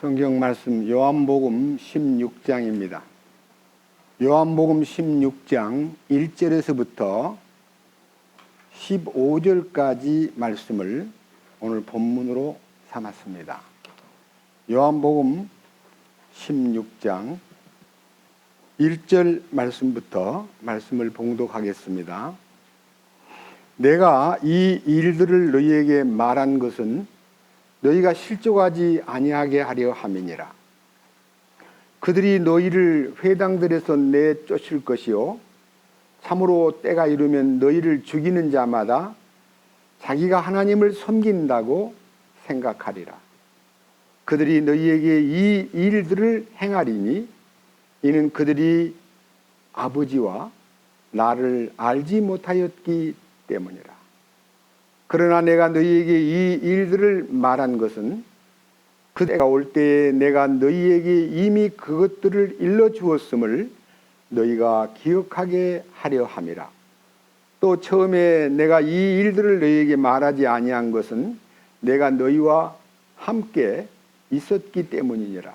성경 말씀 요한복음 16장입니다. 요한복음 16장 1절에서부터 15절까지 말씀을 오늘 본문으로 삼았습니다. 요한복음 16장 1절 말씀부터 말씀을 봉독하겠습니다. 내가 이 일들을 너희에게 말한 것은 너희가 실족하지 아니하게 하려 함이니라. 그들이 너희를 회당들에서 내쫓을 것이요 참으로 때가 이르면 너희를 죽이는 자마다 자기가 하나님을 섬긴다고 생각하리라. 그들이 너희에게 이 일들을 행하리니 이는 그들이 아버지와 나를 알지 못하였기 때문이라. 그러나 내가 너희에게 이 일들을 말한 것은 그때가 올 때에 내가 너희에게 이미 그것들을 일러주었음을 너희가 기억하게 하려 함이라. 또 처음에 내가 이 일들을 너희에게 말하지 아니한 것은 내가 너희와 함께 있었기 때문이니라.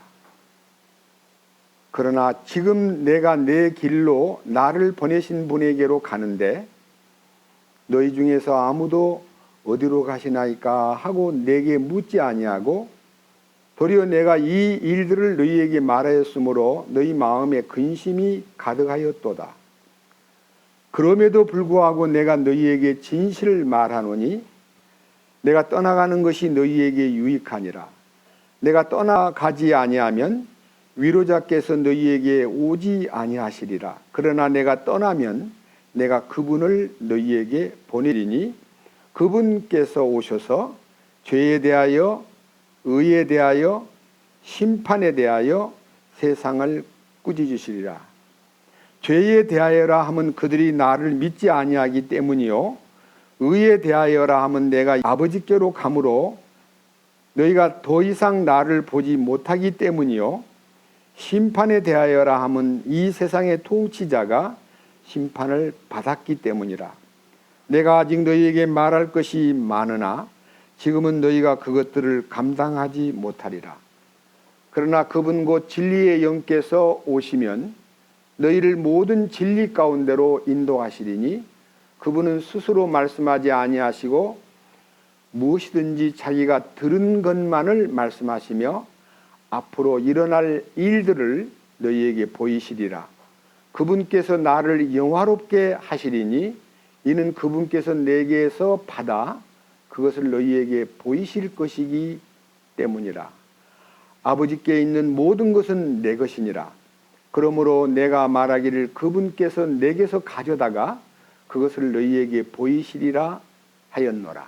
그러나 지금 내가 내 길로 나를 보내신 분에게로 가는데 너희 중에서 아무도 어디로 가시나이까 하고 내게 묻지 아니하고 도리어 내가 이 일들을 너희에게 말하였으므로 너희 마음에 근심이 가득하였도다. 그럼에도 불구하고 내가 너희에게 진실을 말하노니 내가 떠나가는 것이 너희에게 유익하니라. 내가 떠나가지 아니하면 위로자께서 너희에게 오지 아니하시리라. 그러나 내가 떠나면 내가 그분을 너희에게 보내리니 그분께서 오셔서 죄에 대하여 의에 대하여 심판에 대하여 세상을 꾸짖으시리라. 죄에 대하여라 하면 그들이 나를 믿지 아니하기 때문이요 의에 대하여라 하면 내가 아버지께로 가므로 너희가 더 이상 나를 보지 못하기 때문이요 심판에 대하여라 하면 이 세상의 통치자가 심판을 받았기 때문이라. 내가 아직 너희에게 말할 것이 많으나 지금은 너희가 그것들을 감당하지 못하리라. 그러나 그분 곧 진리의 영께서 오시면 너희를 모든 진리 가운데로 인도하시리니 그분은 스스로 말씀하지 아니하시고 무엇이든지 자기가 들은 것만을 말씀하시며 앞으로 일어날 일들을 너희에게 보이시리라. 그분께서 나를 영화롭게 하시리니 이는 그분께서 내게서 받아 그것을 너희에게 보이실 것이기 때문이라. 아버지께 있는 모든 것은 내 것이니라. 그러므로 내가 말하기를 그분께서 내게서 가져다가 그것을 너희에게 보이시리라 하였노라.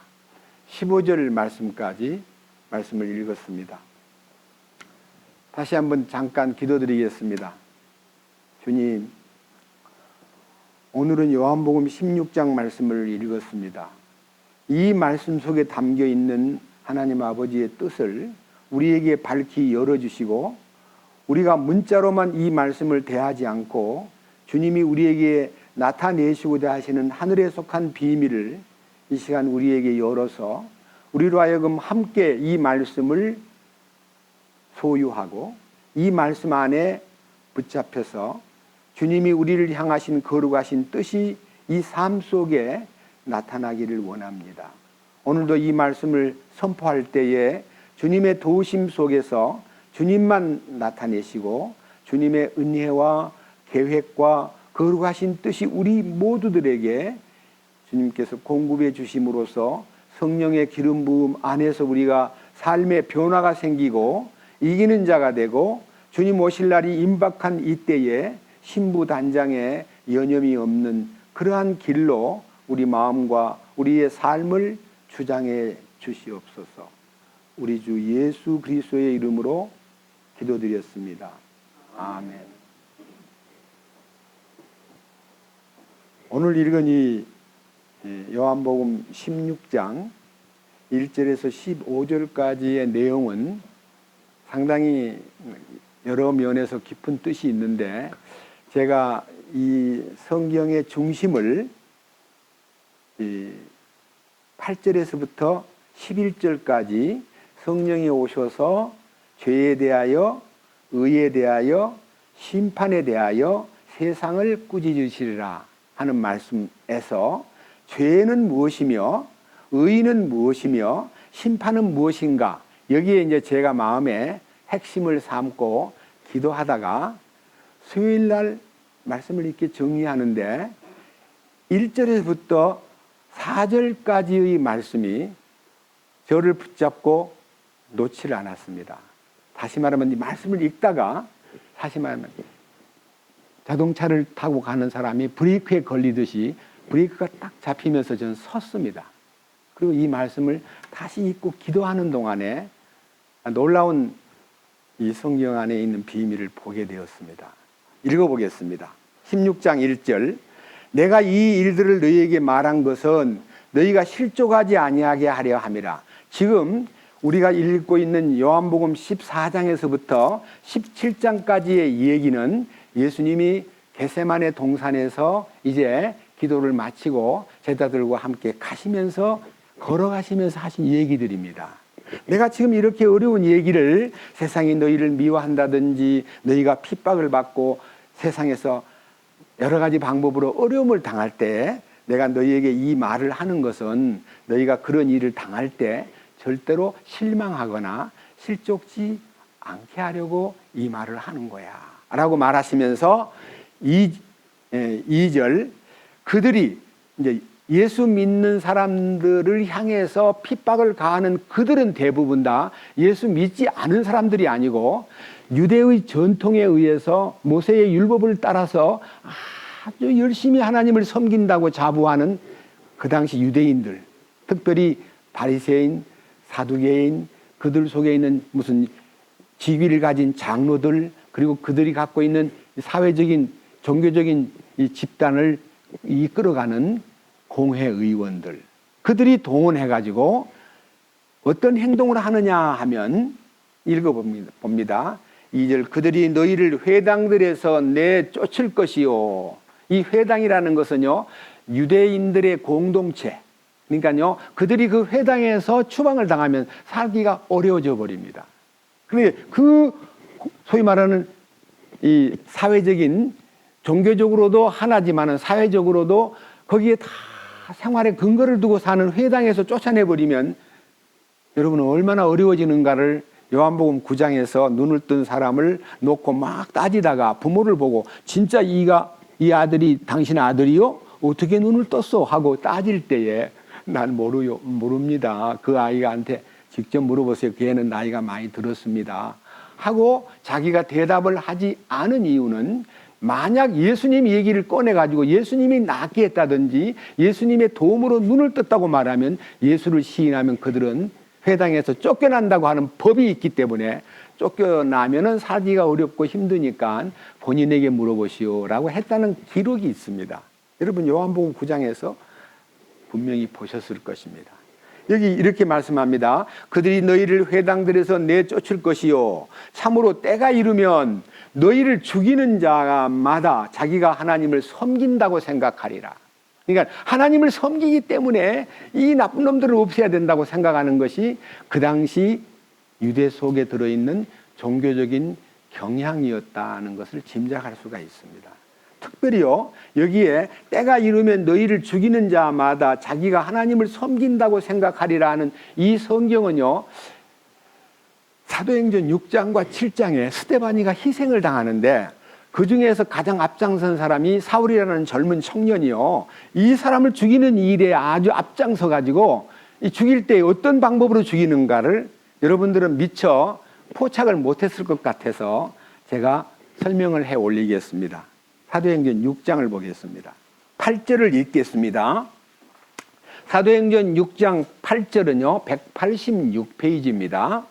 15절 말씀까지 말씀을 읽었습니다. 다시 한번 잠깐 기도드리겠습니다. 주님, 오늘은 요한복음 16장 말씀을 읽었습니다. 이 말씀 속에 담겨 있는 하나님 아버지의 뜻을 우리에게 밝히 열어주시고 우리가 문자로만 이 말씀을 대하지 않고 주님이 우리에게 나타내시고자 하시는 하늘에 속한 비밀을 이 시간 우리에게 열어서 우리로 하여금 함께 이 말씀을 소유하고 이 말씀 안에 붙잡혀서 주님이 우리를 향하신 거룩하신 뜻이 이 삶 속에 나타나기를 원합니다. 오늘도 이 말씀을 선포할 때에 주님의 도우심 속에서 주님만 나타내시고 주님의 은혜와 계획과 거룩하신 뜻이 우리 모두들에게 주님께서 공급해 주심으로써 성령의 기름 부음 안에서 우리가 삶의 변화가 생기고 이기는 자가 되고 주님 오실 날이 임박한 이때에 신부단장에 여념이 없는 그러한 길로 우리 마음과 우리의 삶을 주장해 주시옵소서. 우리 주 예수 그리스도의 이름으로 기도드렸습니다. 아멘. 오늘 읽은 이 요한복음 16장 1절에서 15절까지의 내용은 상당히 여러 면에서 깊은 뜻이 있는데 제가 이 성경의 중심을 8절에서부터 11절까지 성령이 오셔서 죄에 대하여, 의에 대하여, 심판에 대하여 세상을 꾸짖으시리라 하는 말씀에서 죄는 무엇이며 의는 무엇이며 심판은 무엇인가, 여기에 이제 제가 마음에 핵심을 삼고 기도하다가 수요일 날 말씀을 이렇게 정리하는데 1절에서부터 4절까지의 말씀이 저를 붙잡고 놓지를 않았습니다. 다시 말하면 이 말씀을 읽다가, 다시 말하면 자동차를 타고 가는 사람이 브레이크에 걸리듯이 브레이크가 딱 잡히면서 저는 섰습니다. 그리고 이 말씀을 다시 읽고 기도하는 동안에 놀라운 이 성경 안에 있는 비밀을 보게 되었습니다. 읽어보겠습니다. 16장 1절. 내가 이 일들을 너희에게 말한 것은 너희가 실족하지 아니하게 하려 함이라. 지금 우리가 읽고 있는 요한복음 14장에서부터 17장까지의 얘기는 예수님이 겟세마네 동산에서 이제 기도를 마치고 제자들과 함께 가시면서, 걸어가시면서 하신 얘기들입니다. 내가 지금 이렇게 어려운 얘기를, 세상이 너희를 미워한다든지 너희가 핍박을 받고 세상에서 여러 가지 방법으로 어려움을 당할 때 내가 너희에게 이 말을 하는 것은 너희가 그런 일을 당할 때 절대로 실망하거나 실족지 않게 하려고 이 말을 하는 거야 라고 말하시면서 2절, 그들이 이제 예수 믿는 사람들을 향해서 핍박을 가하는 그들은 대부분 다 예수 믿지 않은 사람들이 아니고 유대의 전통에 의해서 모세의 율법을 따라서 아주 열심히 하나님을 섬긴다고 자부하는 그 당시 유대인들, 특별히 바리새인, 사두개인, 그들 속에 있는 무슨 직위를 가진 장로들, 그리고 그들이 갖고 있는 사회적인 종교적인 이 집단을 이끌어가는 공회의원들, 그들이 동원해가지고 어떤 행동을 하느냐 하면 읽어봅니다. 2절, 그들이 너희를 회당들에서 내쫓을 것이요. 이 회당이라는 것은요, 유대인들의 공동체, 그러니까요, 그들이 그 회당에서 추방을 당하면 살기가 어려워져 버립니다. 그런데 그 소위 말하는 이 사회적인, 종교적으로도 하나지만은 사회적으로도 거기에 다 생활의 근거를 두고 사는 회당에서 쫓아내버리면 여러분은 얼마나 어려워지는가를 요한복음 9장에서 눈을 뜬 사람을 놓고 막 따지다가 부모를 보고 진짜 이 아들이 당신의 아들이요? 어떻게 눈을 떴어? 하고 따질 때에 난 모릅니다. 그 아이한테 직접 물어보세요. 그 애는 나이가 많이 들었습니다. 하고 자기가 대답을 하지 않은 이유는 만약 예수님 얘기를 꺼내가지고 예수님이 낫게 했다든지 예수님의 도움으로 눈을 떴다고 말하면, 예수를 시인하면 그들은 회당에서 쫓겨난다고 하는 법이 있기 때문에 쫓겨나면은 살기가 어렵고 힘드니까 본인에게 물어보시오라고 했다는 기록이 있습니다. 여러분 요한복음 9장에서 분명히 보셨을 것입니다. 여기 이렇게 말씀합니다. 그들이 너희를 회당들에서 내쫓을 것이요, 참으로 때가 이르면 너희를 죽이는 자마다 자기가 하나님을 섬긴다고 생각하리라. 그러니까 하나님을 섬기기 때문에 이 나쁜 놈들을 없애야 된다고 생각하는 것이 그 당시 유대 속에 들어있는 종교적인 경향이었다는 것을 짐작할 수가 있습니다. 특별히요, 여기에 때가 이르면 너희를 죽이는 자마다 자기가 하나님을 섬긴다고 생각하리라는 이 성경은요, 사도행전 6장과 7장에 스데반이가 희생을 당하는데 그 중에서 가장 앞장선 사람이 사울이라는 젊은 청년이요, 이 사람을 죽이는 일에 아주 앞장서 가지고 이 죽일 때 어떤 방법으로 죽이는가를 여러분들은 미처 포착을 못했을 것 같아서 제가 설명을 해 올리겠습니다. 사도행전 6장을 보겠습니다. 8절을 읽겠습니다. 사도행전 6장 8절은요 186페이지입니다.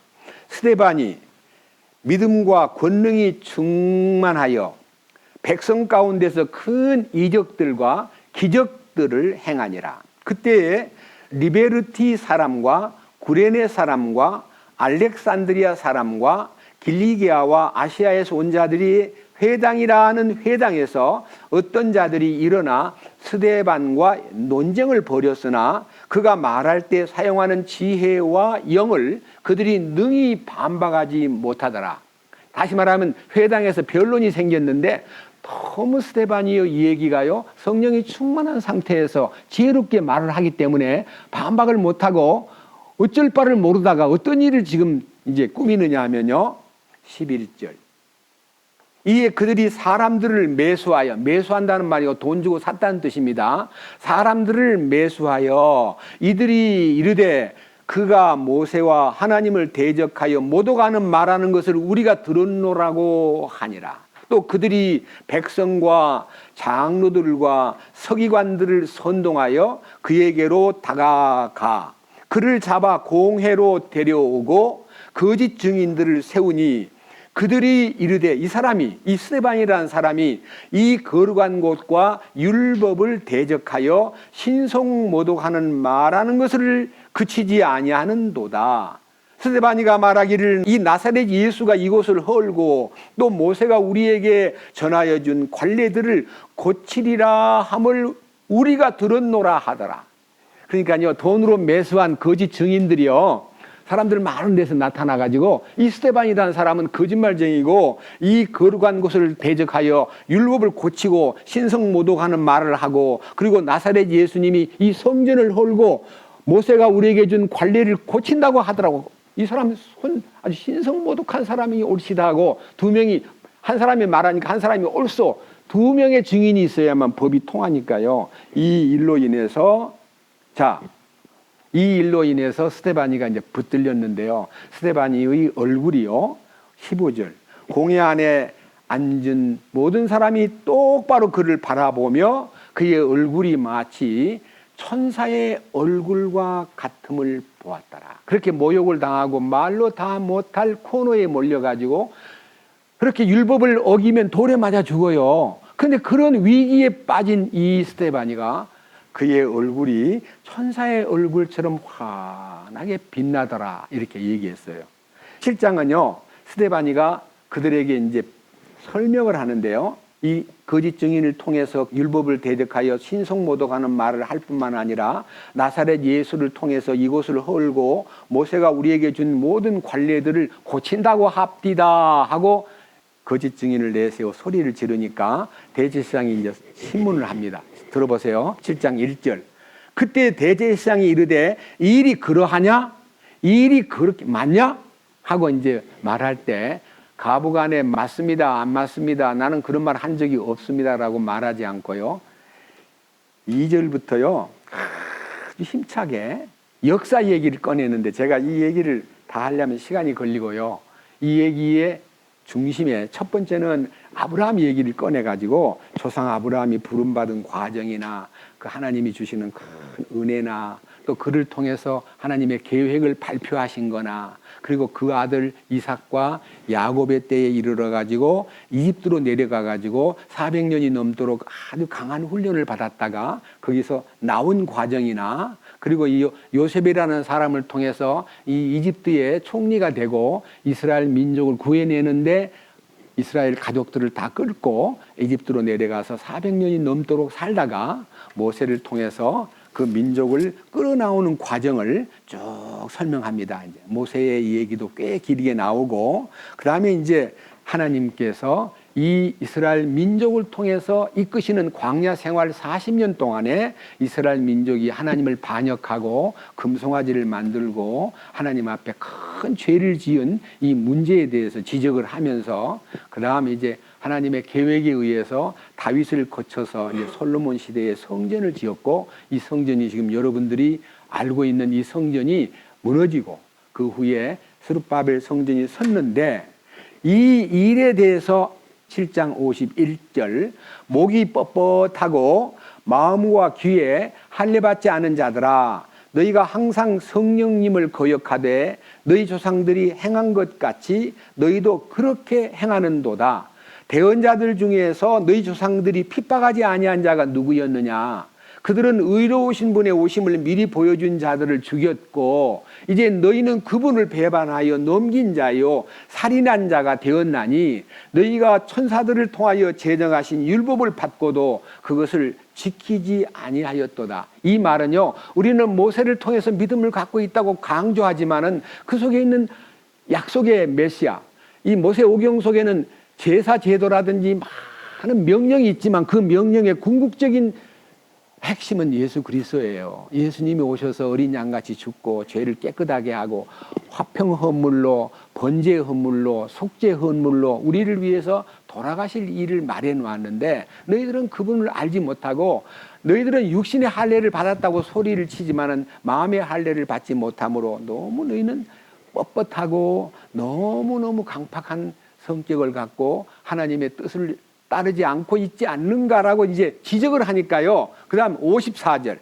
스데반이 믿음과 권능이 충만하여 백성 가운데서 큰 이적들과 기적들을 행하니라. 그때에 리베르티 사람과 구레네 사람과 알렉산드리아 사람과 길리기아와 아시아에서 온 자들이 회당이라 하는 회당에서 어떤 자들이 일어나 스데반과 논쟁을 벌였으나 그가 말할 때 사용하는 지혜와 영을 그들이 능히 반박하지 못하더라. 다시 말하면 회당에서 변론이 생겼는데 너무 스데반이요 이 얘기가요 성령이 충만한 상태에서 지혜롭게 말을 하기 때문에 반박을 못하고 어쩔 바를 모르다가 어떤 일을 지금 이제 꾸미느냐 하면요 11절 이에 그들이 사람들을 매수하여, 매수한다는 말이고 돈 주고 샀다는 뜻입니다. 사람들을 매수하여 이들이 이르되 그가 모세와 하나님을 대적하여 모독하는 말하는 것을 우리가 들었노라고 하니라. 또 그들이 백성과 장로들과 서기관들을 선동하여 그에게로 다가가 그를 잡아 공회로 데려오고 거짓 증인들을 세우니 그들이 이르되 이 사람이 이 스데반이라는 사람이 이 거룩한 곳과 율법을 대적하여 신성모독하는 말하는 것을 그치지 아니하는도다. 스데반이가 말하기를 이 나사렛 예수가 이곳을 헐고 또 모세가 우리에게 전하여 준 관례들을 고치리라 함을 우리가 들었노라 하더라. 그러니까요 돈으로 매수한 거짓 증인들이요 사람들 많은 데서 나타나가지고 이 스데반이라는 사람은 거짓말쟁이고 이 거룩한 곳을 대적하여 율법을 고치고 신성모독하는 말을 하고 그리고 나사렛 예수님이 이 성전을 헐고 모세가 우리에게 준 관례를 고친다고 하더라고. 이 사람 아주 신성모독한 사람이 옳시다 하고 두 명이 한 사람이 말하니까 한 사람이 옳소. 두 명의 증인이 있어야만 법이 통하니까요. 이 일로 인해서 이 일로 인해서 스데반이가 이제 붙들렸는데요. 스데반이의 얼굴이요. 15절. 공회 안에 앉은 모든 사람이 똑바로 그를 바라보며 그의 얼굴이 마치 천사의 얼굴과 같음을 보았더라. 그렇게 모욕을 당하고 말로 다 못할 코너에 몰려가지고 그렇게 율법을 어기면 돌에 맞아 죽어요. 그런데 그런 위기에 빠진 이 스데반이가 그의 얼굴이 천사의 얼굴처럼 환하게 빛나더라 이렇게 얘기했어요. 7장은요 스데반이가 그들에게 이제 설명을 하는데요. 이 거짓 증인을 통해서 율법을 대적하여 신성모독하는 말을 할 뿐만 아니라 나사렛 예수를 통해서 이곳을 헐고 모세가 우리에게 준 모든 관례들을 고친다고 합디다 하고 거짓 증인을 내세워 소리를 지르니까 대제사장이 이제 신문을 합니다. 들어보세요. 7장 1절. 그때 대제사장이 이르되 이 일이 그러하냐? 이 일이 그렇게 맞냐? 하고 이제 말할 때 가부간에 맞습니다, 안 맞습니다, 나는 그런 말 한 적이 없습니다라고 말하지 않고요. 2절부터요 아주 힘차게 역사 얘기를 꺼내는데 제가 이 얘기를 다 하려면 시간이 걸리고요. 이 얘기의 중심에 첫 번째는 아브라함 얘기를 꺼내가지고 조상 아브라함이 부름받은 과정이나 그 하나님이 주시는 큰 은혜나 또 그를 통해서 하나님의 계획을 발표하신 거나 그리고 그 아들 이삭과 야곱의 때에 이르러가지고 이집트로 내려가가지고 400년이 넘도록 아주 강한 훈련을 받았다가 거기서 나온 과정이나 그리고 이 요셉이라는 사람을 통해서 이 이집트의 총리가 되고 이스라엘 민족을 구해내는데 이스라엘 가족들을 다 끌고 이집트로 내려가서 400년이 넘도록 살다가 모세를 통해서 그 민족을 끌어나오는 과정을 쭉 설명합니다. 이제 모세의 얘기도 꽤 길게 나오고, 그 다음에 이제 하나님께서 이 이스라엘 민족을 통해서 이끄시는 광야 생활 40년 동안에 이스라엘 민족이 하나님을 반역하고 금송아지를 만들고 하나님 앞에 큰 죄를 지은 이 문제에 대해서 지적을 하면서, 그 다음에 이제 하나님의 계획에 의해서 다윗을 거쳐서 이제 솔로몬 시대에 성전을 지었고, 이 성전이 지금 여러분들이 알고 있는 이 성전이 무너지고 그 후에 스룹바벨 성전이 섰는데, 이 일에 대해서 7장 51절 목이 뻣뻣하고 마음과 귀에 할례받지 않은 자들아, 너희가 항상 성령님을 거역하되 너희 조상들이 행한 것 같이 너희도 그렇게 행하는도다. 대언자들 중에서 너희 조상들이 핍박하지 아니한 자가 누구였느냐? 그들은 의로우신 분의 오심을 미리 보여준 자들을 죽였고 이제 너희는 그분을 배반하여 넘긴 자요 살인한 자가 되었나니 너희가 천사들을 통하여 제정하신 율법을 받고도 그것을 지키지 아니하였도다. 이 말은요, 우리는 모세를 통해서 믿음을 갖고 있다고 강조하지만은 그 속에 있는 약속의 메시아, 이 모세 오경 속에는 제사 제도라든지 많은 명령이 있지만 그 명령의 궁극적인 핵심은 예수 그리스도예요. 예수님이 오셔서 어린 양같이 죽고 죄를 깨끗하게 하고 화평 헌물로, 번제 헌물로, 속죄 헌물로 우리를 위해서 돌아가실 일을 마련해 놨는데 너희들은 그분을 알지 못하고 너희들은 육신의 할례를 받았다고 소리를 치지만은 마음의 할례를 받지 못함으로 너무 너희는 뻣뻣하고 너무너무 강팍한 성격을 갖고 하나님의 뜻을 따르지 않고 있지 않는가라고 이제 지적을 하니까요. 그 다음 54절.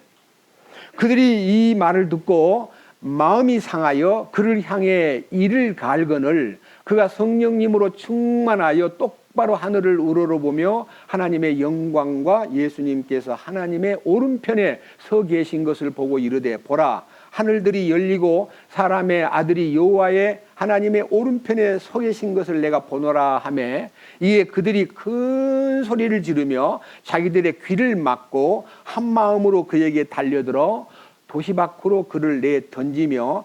그들이 이 말을 듣고 마음이 상하여 그를 향해 이를 갈거늘 그가 성령님으로 충만하여 똑바로 하늘을 우러러보며 하나님의 영광과 예수님께서 하나님의 오른편에 서 계신 것을 보고 이르되 보라 하늘들이 열리고 사람의 아들이 여호와의 하나님의 오른편에 서 계신 것을 내가 보노라 하매 이에 그들이 큰 소리를 지르며 자기들의 귀를 막고 한 마음으로 그에게 달려들어 도시 밖으로 그를 내 던지며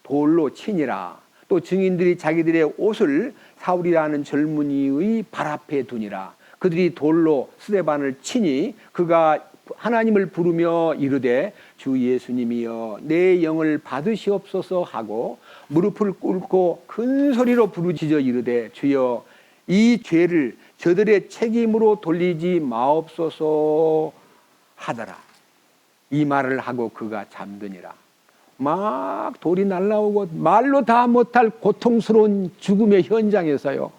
돌로 치니라. 또 증인들이 자기들의 옷을 사울이라는 젊은이의 발 앞에 두니라. 그들이 돌로 스데반을 치니 그가 하나님을 부르며 이르되 주 예수님이여 내 영을 받으시옵소서 하고 무릎을 꿇고 큰 소리로 부르짖어 이르되 주여 이 죄를 저들의 책임으로 돌리지 마옵소서 하더라. 이 말을 하고 그가 잠드니라. 막 돌이 날라오고 말로 다 못할 고통스러운 죽음의 현장에서요.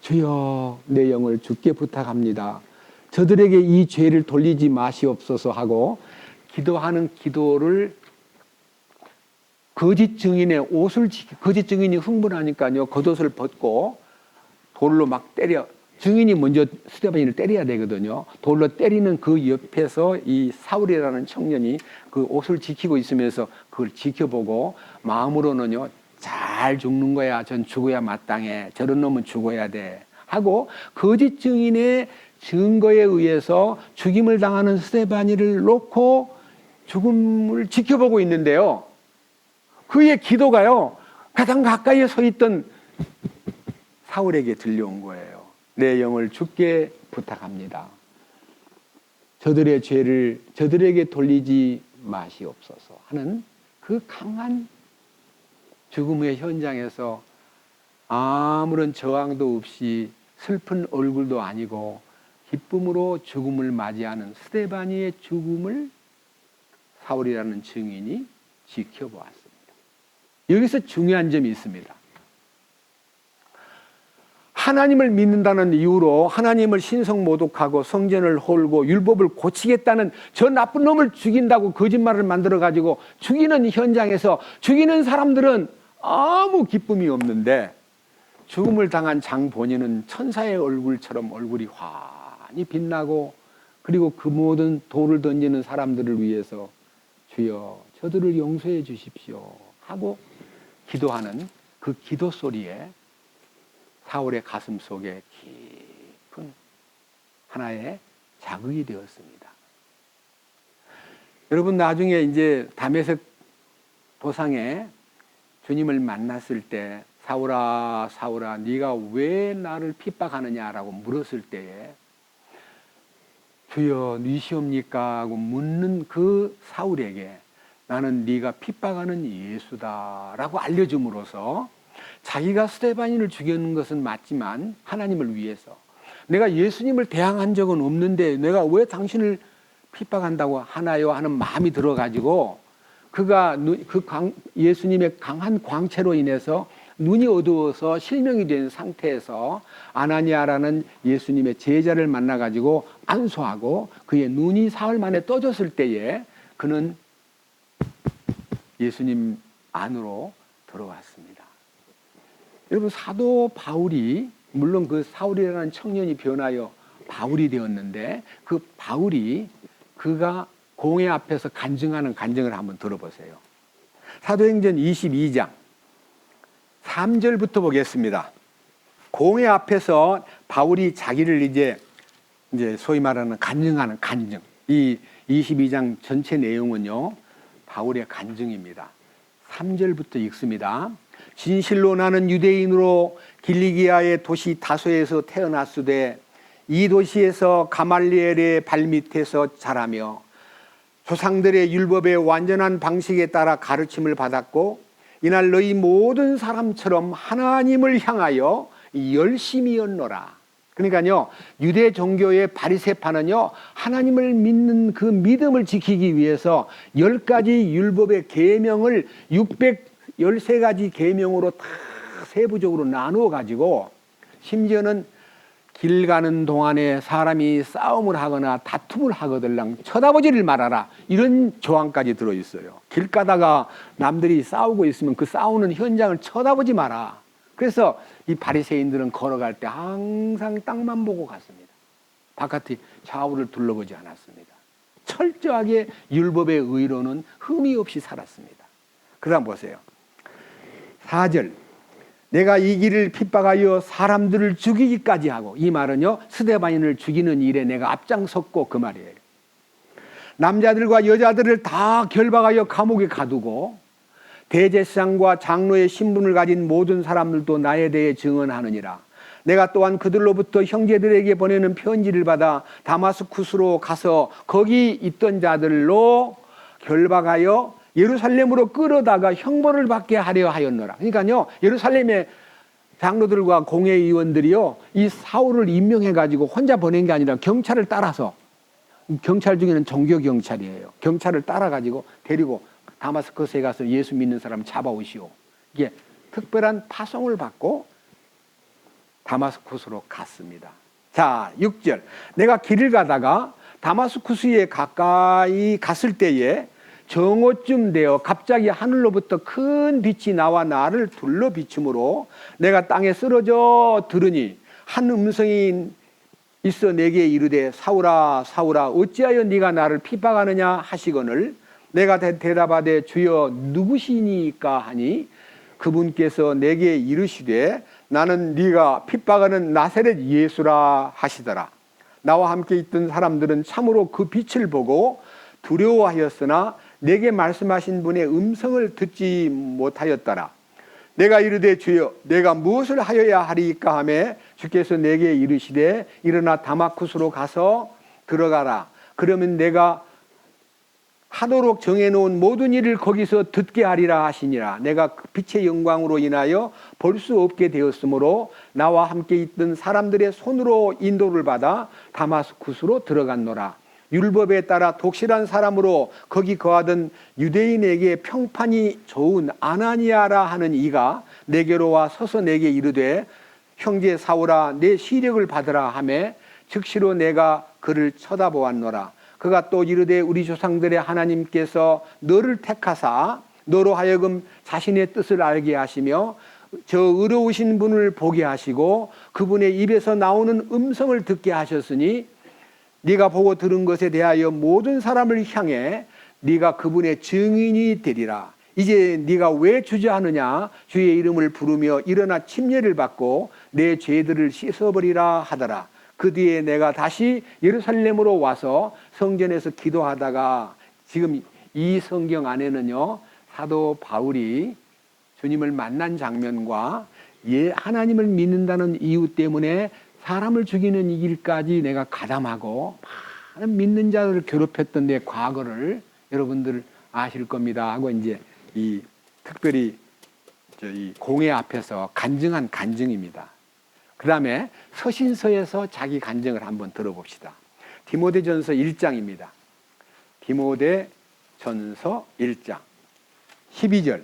주여 내 영을 주께 부탁합니다. 저들에게 이 죄를 돌리지 마시옵소서 하고 기도하는 기도를 거짓 증인의 옷을 거짓 증인이 흥분하니까요. 겉옷을 벗고 돌로 막 때려. 증인이 먼저 스데반을 때려야 되거든요. 돌로 때리는 그 옆에서 이 사울이라는 청년이 그 옷을 지키고 있으면서 그걸 지켜보고 마음으로는요. 잘 죽는 거야. 전 죽어야 마땅해. 저런 놈은 죽어야 돼. 하고 거짓 증인의 증거에 의해서 죽임을 당하는 스데반이를 놓고 죽음을 지켜보고 있는데요. 그의 기도가요. 가장 가까이에 서 있던 사울에게 들려온 거예요. 내 영을 주께 부탁합니다. 저들의 죄를 저들에게 돌리지 마시옵소서 하는 그 강한 죽음의 현장에서 아무런 저항도 없이 슬픈 얼굴도 아니고 기쁨으로 죽음을 맞이하는 스데반이의 죽음을 사울이라는 증인이 지켜보았습니다. 여기서 중요한 점이 있습니다. 하나님을 믿는다는 이유로 하나님을 신성모독하고 성전을 홀고 율법을 고치겠다는 저 나쁜 놈을 죽인다고 거짓말을 만들어가지고 죽이는 현장에서 죽이는 사람들은 아무 기쁨이 없는데 죽음을 당한 장본인은 천사의 얼굴처럼 얼굴이 환히 빛나고 그리고 그 모든 돌을 던지는 사람들을 위해서 주여 저들을 용서해 주십시오 하고 기도하는 그 기도 소리에 사울의 가슴 속에 깊은 하나의 자극이 되었습니다. 여러분 나중에 이제 다메섹 도상에 주님을 만났을 때 사울아 사울아 네가 왜 나를 핍박하느냐라고 물었을 때에 주여 니시옵니까 하고 묻는 그 사울에게 나는 네가 핍박하는 예수다라고 알려줌으로써 자기가 스데반인을 죽이는 것은 맞지만 하나님을 위해서 내가 예수님을 대항한 적은 없는데 내가 왜 당신을 핍박한다고 하나요 하는 마음이 들어가지고 그가 예수님의 강한 광채로 인해서 눈이 어두워서 실명이 된 상태에서 아나니아라는 예수님의 제자를 만나가지고 안수하고 그의 눈이 사흘 만에 떠졌을 때에 그는 예수님 안으로 들어왔습니다. 여러분 사도 바울이 물론 그 사울이라는 청년이 변하여 바울이 되었는데 그 바울이 그가 공회 앞에서 간증하는 간증을 한번 들어보세요. 사도행전 22장 3절부터 보겠습니다. 공회 앞에서 바울이 자기를 이제 소위 말하는 간증하는 간증. 이 22장 전체 내용은요, 바울의 간증입니다. 3절부터 읽습니다. 진실로 나는 유대인으로 길리기아의 도시 다소에서 태어났으되 이 도시에서 가말리엘의 발밑에서 자라며 조상들의 율법의 완전한 방식에 따라 가르침을 받았고 이날 너희 모든 사람처럼 하나님을 향하여 열심히 였노라. 그러니까요, 유대 종교의 바리새파는요, 하나님을 믿는 그 믿음을 지키기 위해서 10가지 율법의 계명을 613가지 계명으로 다 세부적으로 나누어 가지고, 심지어는 길 가는 동안에 사람이 싸움을 하거나 다툼을 하거들랑 쳐다보지를 말아라, 이런 조항까지 들어있어요. 길 가다가 남들이 싸우고 있으면 그 싸우는 현장을 쳐다보지 마라. 그래서 이 바리새인들은 걸어갈 때 항상 땅만 보고 갔습니다. 바깥의 좌우를 둘러보지 않았습니다. 철저하게 율법의 의로는 흠이 없이 살았습니다. 그 다음 보세요. 4절. 내가 이 길을 핍박하여 사람들을 죽이기까지 하고, 이 말은요, 스데반인을 죽이는 일에 내가 앞장섰고 그 말이에요. 남자들과 여자들을 다 결박하여 감옥에 가두고 대제사장과 장로의 신분을 가진 모든 사람들도 나에 대해 증언하느니라. 내가 또한 그들로부터 형제들에게 보내는 편지를 받아 다마스쿠스로 가서 거기 있던 자들로 결박하여 예루살렘으로 끌어다가 형벌을 받게 하려 하였노라. 그러니까요, 예루살렘의 장로들과 공회의원들이요, 이 사울을 임명해 가지고 혼자 보낸 게 아니라 경찰을 따라서, 경찰 중에는 종교 경찰이에요. 경찰을 따라 가지고 데리고 다마스커스에 가서 예수 믿는 사람 잡아오시오. 이게 특별한 파송을 받고 다마스쿠스로 갔습니다. 자, 6절. 내가 길을 가다가 다마스쿠스에 가까이 갔을 때에 정오쯤 되어 갑자기 하늘로부터 큰 빛이 나와 나를 둘러 비춤으로 내가 땅에 쓰러져 들으니 한 음성이 있어 내게 이르되 사울아 사울아 어찌하여 네가 나를 핍박하느냐 하시거늘 내가 대답하되 주여 누구시니까 하니 그분께서 내게 이르시되 나는 네가 핍박하는 나사렛 예수라 하시더라. 나와 함께 있던 사람들은 참으로 그 빛을 보고 두려워하였으나 내게 말씀하신 분의 음성을 듣지 못하였더라. 내가 이르되 주여 내가 무엇을 하여야 하리까 하매 주께서 내게 이르시되 일어나 다마쿠스로 가서 들어가라. 그러면 내가 하도록 정해놓은 모든 일을 거기서 듣게 하리라 하시니라. 내가 빛의 영광으로 인하여 볼 수 없게 되었으므로 나와 함께 있던 사람들의 손으로 인도를 받아 다마스쿠스로 들어갔노라. 율법에 따라 독실한 사람으로 거기 거하던 유대인에게 평판이 좋은 아나니아라 하는 이가 내게로 와 서서 내게 이르되 형제 사울아 내 시력을 받으라 하매 즉시로 내가 그를 쳐다보았노라. 그가 또 이르되 우리 조상들의 하나님께서 너를 택하사 너로 하여금 자신의 뜻을 알게 하시며 저 의로우신 분을 보게 하시고 그분의 입에서 나오는 음성을 듣게 하셨으니 네가 보고 들은 것에 대하여 모든 사람을 향해 네가 그분의 증인이 되리라. 이제 네가 왜 주저하느냐 주의 이름을 부르며 일어나 침례를 받고 내 죄들을 씻어버리라 하더라. 그 뒤에 내가 다시 예루살렘으로 와서 성전에서 기도하다가 지금 이 성경 안에는요 사도 바울이 주님을 만난 장면과 하나님을 믿는다는 이유 때문에 사람을 죽이는 이 길까지 내가 가담하고 많은 믿는 자들을 괴롭혔던 내 과거를 여러분들 아실 겁니다 하고 이제 이 특별히 이 공회 앞에서 간증한 간증입니다. 그 다음에 서신서에서 자기 간증을 한번 들어봅시다. 디모데전서 1장입니다. 디모데전서 1장 12절.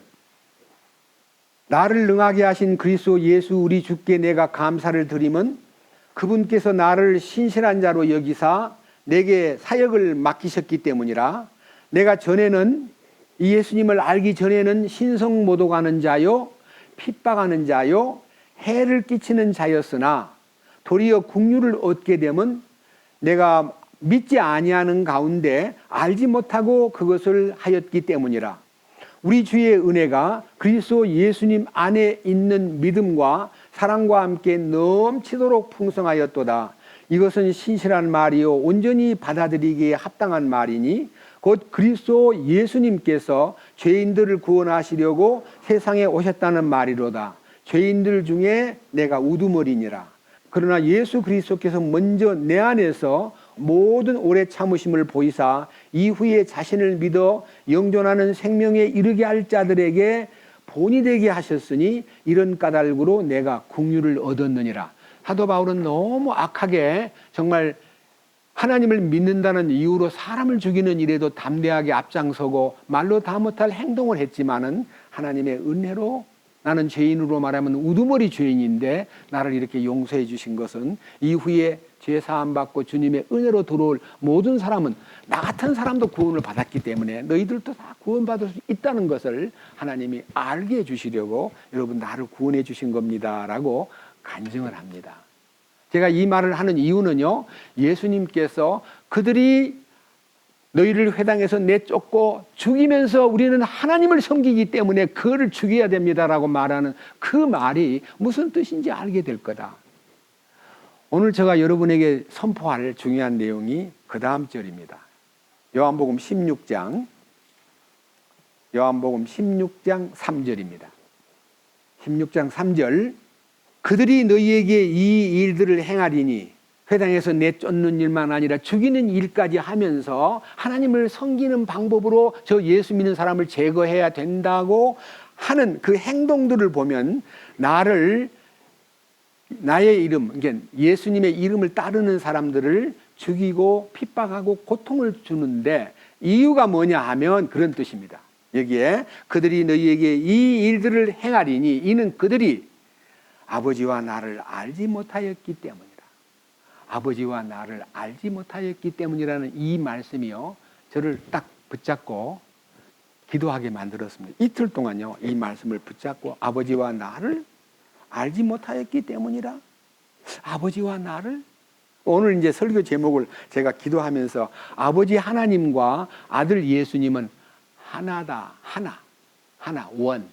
나를 능하게 하신 그리스도 예수 우리 주께 내가 감사를 드림은 그분께서 나를 신실한 자로 여기사 내게 사역을 맡기셨기 때문이라. 내가 전에는 이 예수님을 알기 전에는 신성모독하는 자요 핍박하는 자요 해를 끼치는 자였으나 도리어 국류를 얻게 되면 내가 믿지 아니하는 가운데 알지 못하고 그것을 하였기 때문이라. 우리 주의 은혜가 그리스도 예수님 안에 있는 믿음과 사랑과 함께 넘치도록 풍성하였도다. 이것은 신실한 말이요 온전히 받아들이기에 합당한 말이니 곧 그리스도 예수님께서 죄인들을 구원하시려고 세상에 오셨다는 말이로다. 죄인들 중에 내가 우두머리니라. 그러나 예수 그리스도께서 먼저 내 안에서 모든 오래 참으심을 보이사 이후에 자신을 믿어 영존하는 생명에 이르게 할 자들에게 본이 되게 하셨으니 이런 까닭으로 내가 긍휼을 얻었느니라. 사도 바울은 너무 악하게 정말 하나님을 믿는다는 이유로 사람을 죽이는 일에도 담대하게 앞장서고 말로 다 못할 행동을 했지만은 하나님의 은혜로 나는 죄인으로 말하면 우두머리 죄인인데 나를 이렇게 용서해 주신 것은 이후에 죄 사함 받고 주님의 은혜로 들어올 모든 사람은 나 같은 사람도 구원을 받았기 때문에 너희들도 다 구원받을 수 있다는 것을 하나님이 알게 해주시려고 여러분 나를 구원해 주신 겁니다라고 간증을 합니다. 제가 이 말을 하는 이유는요, 예수님께서 그들이 너희를 회당에서 내쫓고 죽이면서 우리는 하나님을 섬기기 때문에 그를 죽여야 됩니다라고 말하는 그 말이 무슨 뜻인지 알게 될 거다. 오늘 제가 여러분에게 선포할 중요한 내용이 그 다음 절입니다. 요한복음 16장 3절입니다. 16장 3절 그들이 너희에게 이 일들을 행하리니 회당에서 내쫓는 일만 아니라 죽이는 일까지 하면서 하나님을 섬기는 방법으로 저 예수 믿는 사람을 제거해야 된다고 하는 그 행동들을 보면 나의 이름, 그러니까 예수님의 이름을 따르는 사람들을 죽이고 핍박하고 고통을 주는데 이유가 뭐냐 하면 그런 뜻입니다. 여기에 그들이 너희에게 이 일들을 행하리니 이는 그들이 아버지와 나를 알지 못하였기 때문이라. 아버지와 나를 알지 못하였기 때문이라는 이 말씀이요, 저를 딱 붙잡고 기도하게 만들었습니다. 이틀 동안요, 이 말씀을 붙잡고 아버지와 나를 알지 못하였기 때문이라. 아버지와 나를, 오늘 이제 설교 제목을 제가 기도하면서 아버지 하나님과 아들 예수님은 하나다. 하나. 원.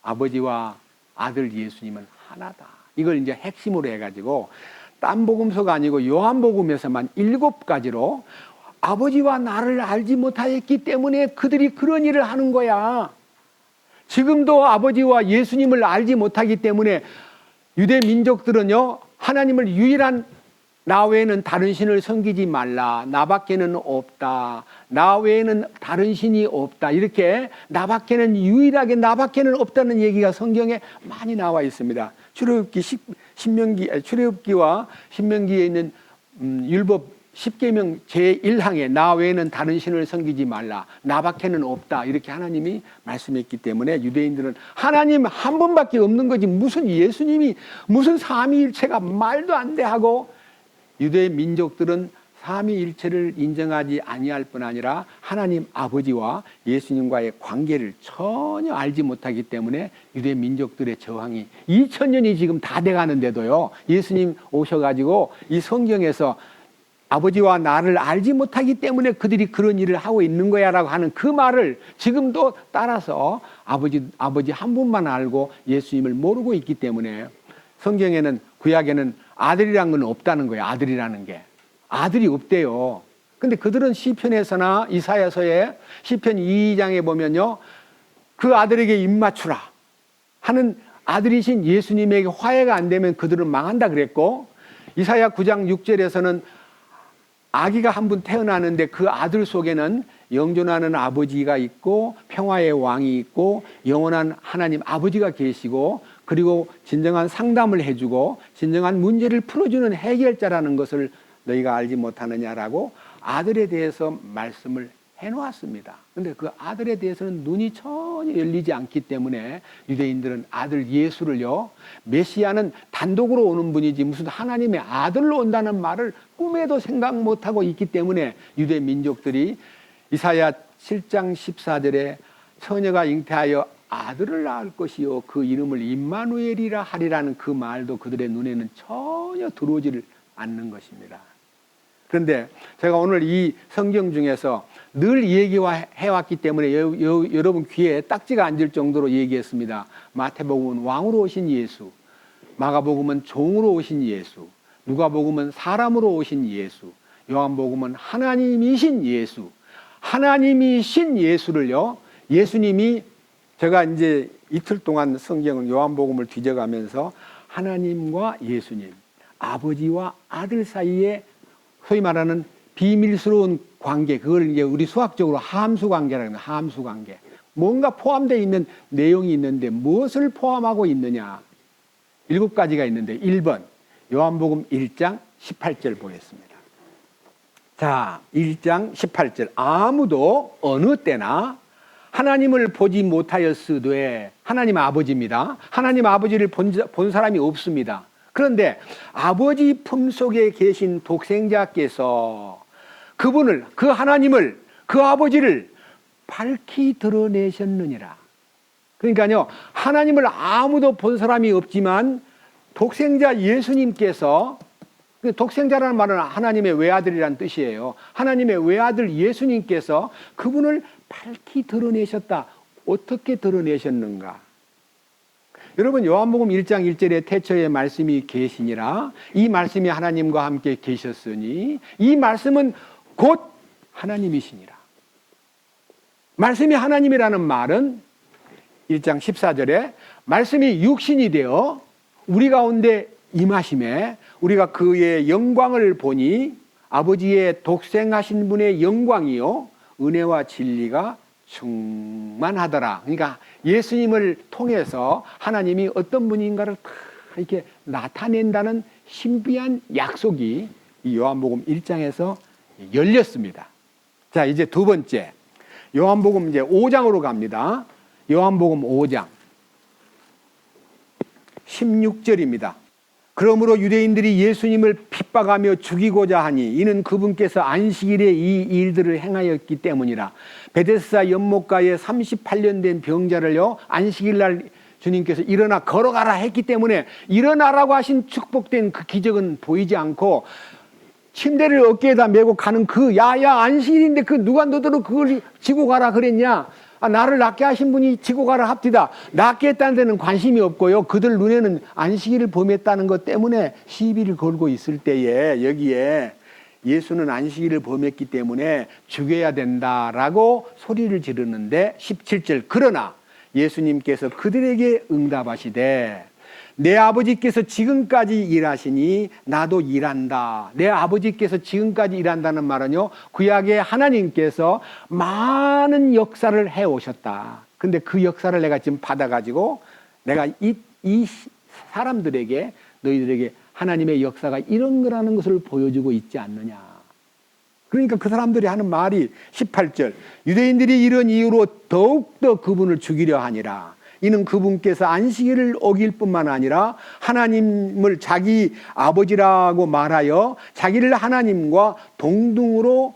아버지와 아들 예수님은 하나다. 이걸 이제 핵심으로 해가지고 딴 복음서가 아니고 요한복음에서만 7가지로 아버지와 나를 알지 못하였기 때문에 그들이 그런 일을 하는 거야. 지금도 아버지와 예수님을 알지 못하기 때문에 유대 민족들은요, 하나님을 유일한 나 외에는 다른 신을 섬기지 말라. 나밖에는 없다. 나 외에는 다른 신이 없다. 이렇게 나밖에는 유일하게 나밖에는 없다는 얘기가 성경에 많이 나와 있습니다. 출애굽기와 신명기에 있는 율법 10계명 제1항에 나 외에는 다른 신을 섬기지 말라. 나밖에는 없다. 이렇게 하나님이 말씀했기 때문에 유대인들은 하나님 한 분밖에 없는 거지 무슨 예수님이 무슨 삼위일체가 말도 안 돼 하고, 유대 민족들은 삼위일체를 인정하지 아니할 뿐 아니라 하나님 아버지와 예수님과의 관계를 전혀 알지 못하기 때문에 유대 민족들의 저항이 2000년이 지금 다 돼가는데도요, 예수님 오셔가지고 이 성경에서 아버지와 나를 알지 못하기 때문에 그들이 그런 일을 하고 있는 거야 라고 하는 그 말을 지금도 따라서 아버지 한 분만 알고 예수님을 모르고 있기 때문에 성경에는, 구약에는 아들이란 건 없다는 거예요. 아들이라는 게. 아들이 없대요. 근데 그들은 시편에서나 이사야서에 시편 2장에 보면요, 그 아들에게 입맞추라 하는 아들이신 예수님에게 화해가 안 되면 그들은 망한다 그랬고, 이사야 9장 6절에서는 아기가 한 분 태어나는데 그 아들 속에는 영존하는 아버지가 있고 평화의 왕이 있고 영원한 하나님 아버지가 계시고 그리고 진정한 상담을 해주고 진정한 문제를 풀어주는 해결자라는 것을 너희가 알지 못하느냐라고 아들에 대해서 말씀을 해놓았습니다. 그런데 그 아들에 대해서는 눈이 전혀 열리지 않기 때문에 유대인들은 아들 예수를요, 메시아는 단독으로 오는 분이지 무슨 하나님의 아들로 온다는 말을 꿈에도 생각 못하고 있기 때문에 유대 민족들이 이사야 7장 14절에 처녀가 잉태하여 아들을 낳을 것이요 그 이름을 임마누엘이라 하리라는 그 말도 그들의 눈에는 전혀 들어오지를 않는 것입니다. 그런데 제가 오늘 이 성경 중에서 늘 얘기해왔기 때문에 여러분 귀에 딱지가 앉을 정도로 얘기했습니다. 마태복음은 왕으로 오신 예수, 마가복음은 종으로 오신 예수, 누가복음은 사람으로 오신 예수, 요한복음은 하나님이신 예수. 하나님이신 예수를요, 예수님이, 제가 이제 이틀 동안 성경을 요한복음을 뒤져가면서 하나님과 예수님, 아버지와 아들 사이에 소위 말하는 비밀스러운 관계, 그걸 이제 우리 수학적으로 함수 관계라고 합니다. 함수 관계. 뭔가 포함되어 있는 내용이 있는데 무엇을 포함하고 있느냐? 7가지가 있는데 1번 요한복음 1장 18절 보겠습니다. 자, 1장 18절. 아무도 어느 때나 하나님을 보지 못하였으되, 하나님 아버지입니다. 하나님 아버지를 본 사람이 없습니다. 그런데 아버지 품속에 계신 독생자께서 그분을, 그 하나님을, 그 아버지를 밝히 드러내셨느니라. 그러니까요, 하나님을 아무도 본 사람이 없지만 독생자 예수님께서, 독생자라는 말은 하나님의 외아들이라는 뜻이에요. 하나님의 외아들 예수님께서 그분을 밝히 드러내셨다. 어떻게 드러내셨는가? 여러분, 요한복음 1장 1절에 태초에 말씀이 계시니라. 이 말씀이 하나님과 함께 계셨으니 이 말씀은 곧 하나님이시니라. 말씀이 하나님이라는 말은 1장 14절에 말씀이 육신이 되어 우리 가운데 임하심에 우리가 그의 영광을 보니 아버지의 독생하신 분의 영광이요 은혜와 진리가 충만하더라. 그러니까 예수님을 통해서 하나님이 어떤 분인가를 이렇게 나타낸다는 신비한 약속이 이 요한복음 1장에서 열렸습니다. 자, 이제 두 번째 요한복음 이제 5장으로 갑니다. 요한복음 5장 16절입니다. 그러므로 유대인들이 예수님을 핍박하며 죽이고자 하니 이는 그분께서 안식일에 이 일들을 행하였기 때문이라. 베데스다 연못가에 38년 된 병자를요 안식일날 주님께서 일어나 걸어가라 했기 때문에 일어나라고 하신 축복된 그 기적은 보이지 않고 침대를 어깨에다 메고 가는 그 야야 안식일인데 그 누가 너더러 그걸 지고 가라 그랬냐? 나를 낫게 하신 분이 지고 가라 합디다. 낫게 했다는 데는 관심이 없고요. 그들 눈에는 안식일을 범했다는 것 때문에 시비를 걸고 있을 때에 여기에 예수는 안식일을 범했기 때문에 죽여야 된다라고 소리를 지르는데 17절 그러나 예수님께서 그들에게 응답하시되 내 아버지께서 지금까지 일하시니 나도 일한다. 내 아버지께서 지금까지 일한다는 말은요 구약의 하나님께서 많은 역사를 해오셨다. 근데 그 역사를 내가 지금 받아가지고 내가 이 사람들에게 너희들에게 하나님의 역사가 이런 거라는 것을 보여주고 있지 않느냐. 그러니까 그 사람들이 하는 말이 18절 유대인들이 이런 이유로 더욱더 그분을 죽이려 하니라. 이는 그분께서 안식일을 어길 뿐만 아니라 하나님을 자기 아버지라고 말하여 자기를 하나님과 동등으로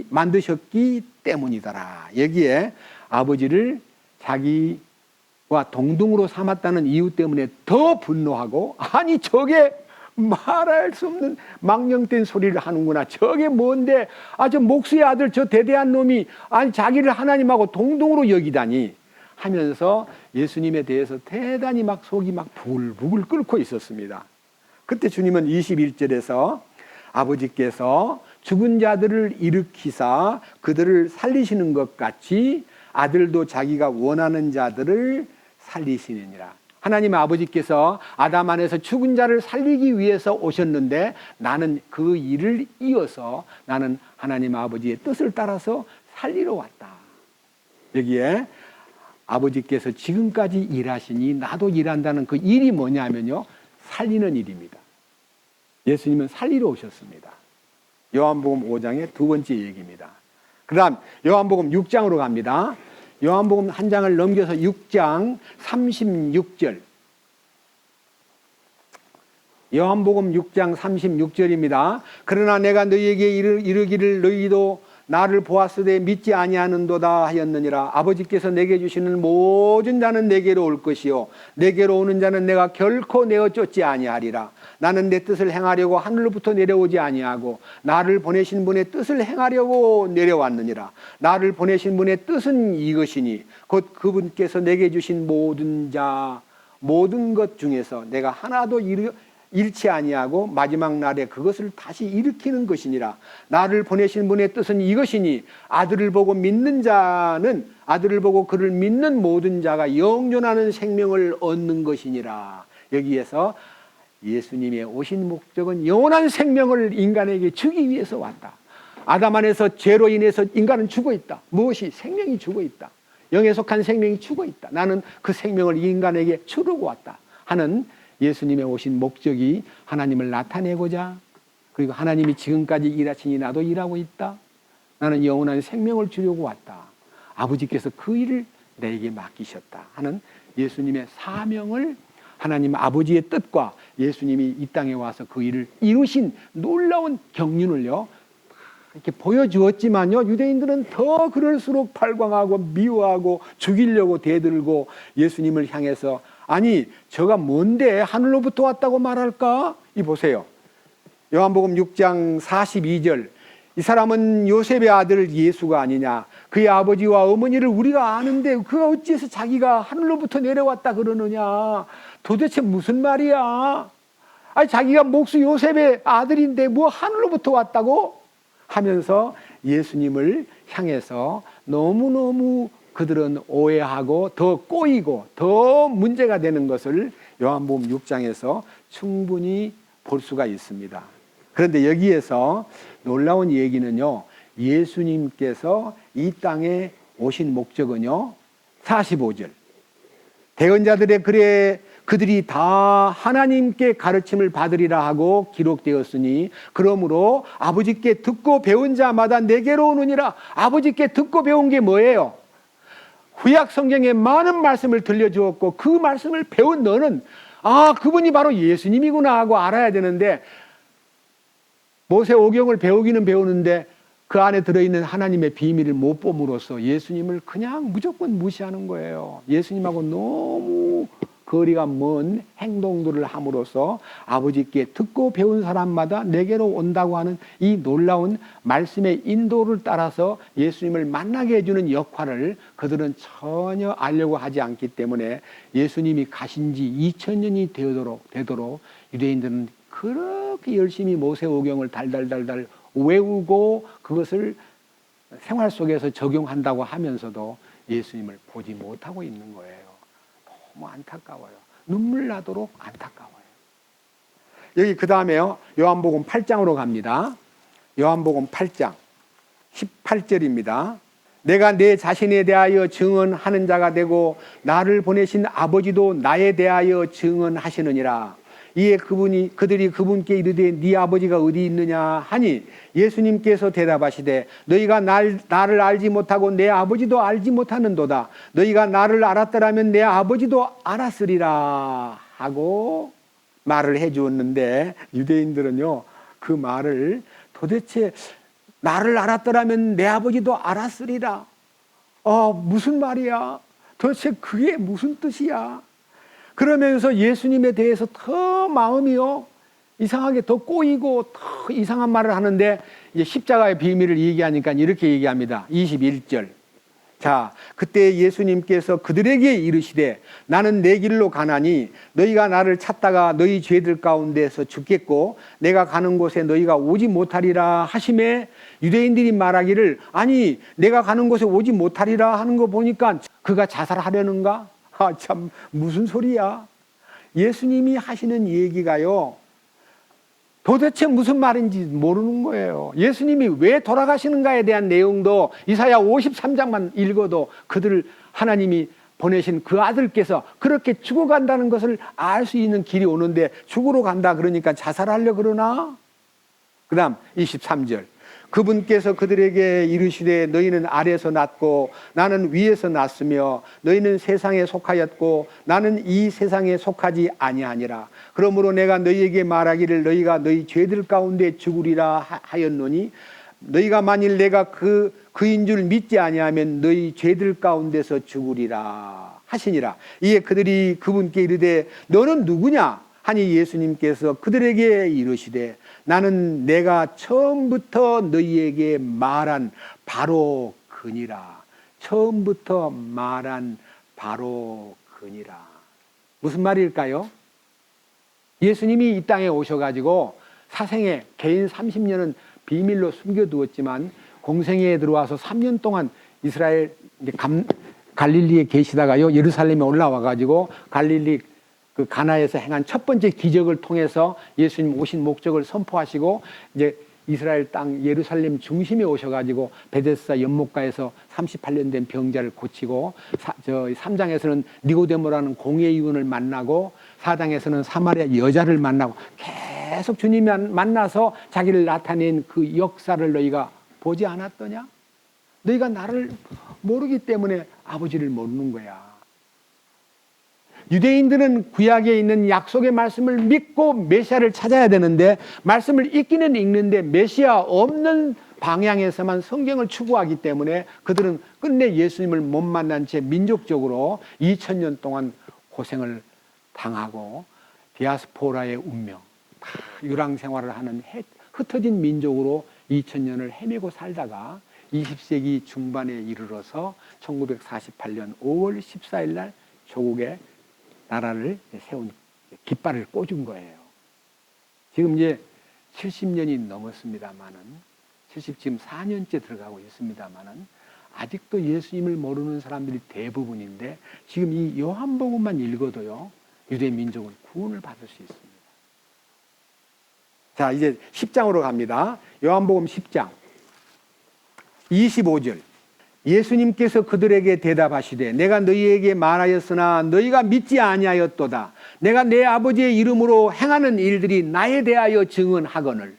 만드셨기 때문이더라. 여기에 아버지를 자기와 동등으로 삼았다는 이유 때문에 더 분노하고 아니 저게 말할 수 없는 망령된 소리를 하는구나. 저게 뭔데 저 목수의 아들 저 대대한 놈이 아니 자기를 하나님하고 동등으로 여기다니 하면서 예수님에 대해서 대단히 막 속이 막 부글부글 끓고 있었습니다. 그때 주님은 21절에서 아버지께서 죽은 자들을 일으키사 그들을 살리시는 것 같이 아들도 자기가 원하는 자들을 살리시느니라. 하나님 아버지께서 아담 안에서 죽은 자를 살리기 위해서 오셨는데 나는 그 일을 이어서 나는 하나님 아버지의 뜻을 따라서 살리러 왔다. 여기에 아버지께서 지금까지 일하시니 나도 일한다는 그 일이 뭐냐면요 살리는 일입니다. 예수님은 살리러 오셨습니다. 요한복음 5장의 두 번째 얘기입니다. 그 다음 요한복음 6장으로 갑니다. 요한복음 한 장을 넘겨서 6장 36절 요한복음 6장 36절입니다. 그러나 내가 너희에게 이르기를 너희도 나를 보았으되 믿지 아니하는도다 하였느니라. 아버지께서 내게 주시는 모든 자는 내게로 올 것이요 내게로 오는 자는 내가 결코 내어 쫓지 아니하리라. 나는 내 뜻을 행하려고 하늘로부터 내려오지 아니하고 나를 보내신 분의 뜻을 행하려고 내려왔느니라. 나를 보내신 분의 뜻은 이것이니 곧 그분께서 내게 주신 모든 것 중에서 내가 하나도 잃지 아니하고 마지막 날에 그것을 다시 일으키는 것이니라. 나를 보내신 분의 뜻은 이것이니 아들을 보고 그를 믿는 모든 자가 영존하는 생명을 얻는 것이니라. 여기에서 예수님의 오신 목적은 영원한 생명을 인간에게 주기 위해서 왔다. 아담 안에서 죄로 인해서 인간은 죽어 있다. 무엇이? 생명이 죽어 있다. 영에 속한 생명이 죽어 있다. 나는 그 생명을 인간에게 주려고 왔다 하는 예수님의 오신 목적이 하나님을 나타내고자, 그리고 하나님이 지금까지 일하시니 나도 일하고 있다. 나는 영원한 생명을 주려고 왔다. 아버지께서 그 일을 내게 맡기셨다 하는 예수님의 사명을, 하나님 아버지의 뜻과 예수님이 이 땅에 와서 그 일을 이루신 놀라운 경륜을요 이렇게 보여주었지만요, 유대인들은 더 그럴수록 발광하고 미워하고 죽이려고 대들고 예수님을 향해서 아니 저가 뭔데 하늘로부터 왔다고 말할까? 이 보세요. 요한복음 6장 42절. 이 사람은 요셉의 아들 예수가 아니냐? 그의 아버지와 어머니를 우리가 아는데 그가 어찌해서 자기가 하늘로부터 내려왔다 그러느냐? 도대체 무슨 말이야? 아니 자기가 목수 요셉의 아들인데 뭐 하늘로부터 왔다고? 하면서 예수님을 향해서 너무너무 그들은 오해하고 더 꼬이고 더 문제가 되는 것을 요한복음 6장에서 충분히 볼 수가 있습니다. 그런데 여기에서 놀라운 얘기는요, 예수님께서 이 땅에 오신 목적은요 45절 대언자들의 글에 그들이 다 하나님께 가르침을 받으리라 하고 기록되었으니 그러므로 아버지께 듣고 배운 자마다 내게로 오느니라. 아버지께 듣고 배운 게 뭐예요? 구약 성경에 많은 말씀을 들려주었고 그 말씀을 배운 너는 아 그분이 바로 예수님이구나 하고 알아야 되는데, 모세오경을 배우기는 배우는데 그 안에 들어있는 하나님의 비밀을 못 봄으로써 예수님을 그냥 무조건 무시하는 거예요. 예수님하고 너무 거리가 먼 행동들을 함으로써 아버지께 듣고 배운 사람마다 내게로 온다고 하는 이 놀라운 말씀의 인도를 따라서 예수님을 만나게 해주는 역할을 그들은 전혀 알려고 하지 않기 때문에 예수님이 가신 지 2000년이 되도록 유대인들은 그렇게 열심히 모세오경을 달달달달 외우고 그것을 생활 속에서 적용한다고 하면서도 예수님을 보지 못하고 있는 거예요. 너무 안타까워요. 눈물 나도록 안타까워요. 여기 그 다음에요, 요한복음 8장으로 갑니다. 요한복음 8장 18절입니다. 내가 내 자신에 대하여 증언하는 자가 되고 나를 보내신 아버지도 나에 대하여 증언하시느니라. 이에 그들이 그분께 이르되 네 아버지가 어디 있느냐 하니 예수님께서 대답하시되 너희가 나를 알지 못하고 내 아버지도 알지 못하는도다. 너희가 나를 알았더라면 내 아버지도 알았으리라 하고 말을 해주었는데, 유대인들은요 그 말을 도대체 나를 알았더라면 내 아버지도 알았으리라, 무슨 말이야? 도대체 그게 무슨 뜻이야? 그러면서 예수님에 대해서 더 마음이요 이상하게 더 꼬이고 더 이상한 말을 하는데, 이제 십자가의 비밀을 얘기하니까 이렇게 얘기합니다. 21절. 자, 그때 예수님께서 그들에게 이르시되 나는 내 길로 가나니 너희가 나를 찾다가 너희 죄들 가운데서 죽겠고 내가 가는 곳에 너희가 오지 못하리라 하심에, 유대인들이 말하기를 아니 내가 가는 곳에 오지 못하리라 하는 거 보니까 그가 자살하려는가? 참 무슨 소리야? 예수님이 하시는 얘기가요 도대체 무슨 말인지 모르는 거예요. 예수님이 왜 돌아가시는가에 대한 내용도 이사야 53장만 읽어도 그들을 하나님이 보내신 그 아들께서 그렇게 죽어간다는 것을 알 수 있는 길이 오는데, 죽으러 간다 그러니까 자살하려 그러나? 그 다음 23절. 그분께서 그들에게 이르시되 너희는 아래에서 났고 나는 위에서 났으며 너희는 세상에 속하였고 나는 이 세상에 속하지 아니하니라. 그러므로 내가 너희에게 말하기를 너희가 너희 죄들 가운데 죽으리라 하였노니 너희가 만일 내가 그인 줄 믿지 아니하면 너희 죄들 가운데서 죽으리라 하시니라. 이에 그들이 그분께 이르되 너는 누구냐 하니 예수님께서 그들에게 이르시되 나는 내가 처음부터 너희에게 말한 바로 그니라. 처음부터 말한 바로 그니라. 무슨 말일까요? 예수님이 이 땅에 오셔가지고 사생애 개인 30년은 비밀로 숨겨두었지만 공생애에 들어와서 3년 동안 이스라엘 갈릴리에 계시다가요 예루살렘에 올라와가지고 갈릴리 그 가나에서 행한 첫 번째 기적을 통해서 예수님 오신 목적을 선포하시고 이제 이스라엘 땅 예루살렘 중심에 오셔가지고 베데스다 연못가에서 38년 된 병자를 고치고 3장에서는 니고데모라는 공회의원을 만나고 4장에서는 사마리아 여자를 만나고 계속 주님이 만나서 자기를 나타낸 그 역사를 너희가 보지 않았더냐? 너희가 나를 모르기 때문에 아버지를 모르는 거야. 유대인들은 구약에 있는 약속의 말씀을 믿고 메시아를 찾아야 되는데 말씀을 읽기는 읽는데 메시아 없는 방향에서만 성경을 추구하기 때문에 그들은 끝내 예수님을 못 만난 채 민족적으로 2000년 동안 고생을 당하고 디아스포라의 운명, 유랑 생활을 하는 흩어진 민족으로 2000년을 헤매고 살다가 20세기 중반에 이르러서 1948년 5월 14일 날 조국의 나라를 세운 깃발을 꽂은 거예요. 지금 이제 70년이 넘었습니다만은 지금 4년째 들어가고 있습니다만은 아직도 예수님을 모르는 사람들이 대부분인데 지금 이 요한복음만 읽어도요 유대 민족은 구원을 받을 수 있습니다. 자, 이제 10장으로 갑니다. 요한복음 10장 25절. 예수님께서 그들에게 대답하시되 내가 너희에게 말하였으나 너희가 믿지 아니하였도다. 내가 내 아버지의 이름으로 행하는 일들이 나에 대하여 증언하거늘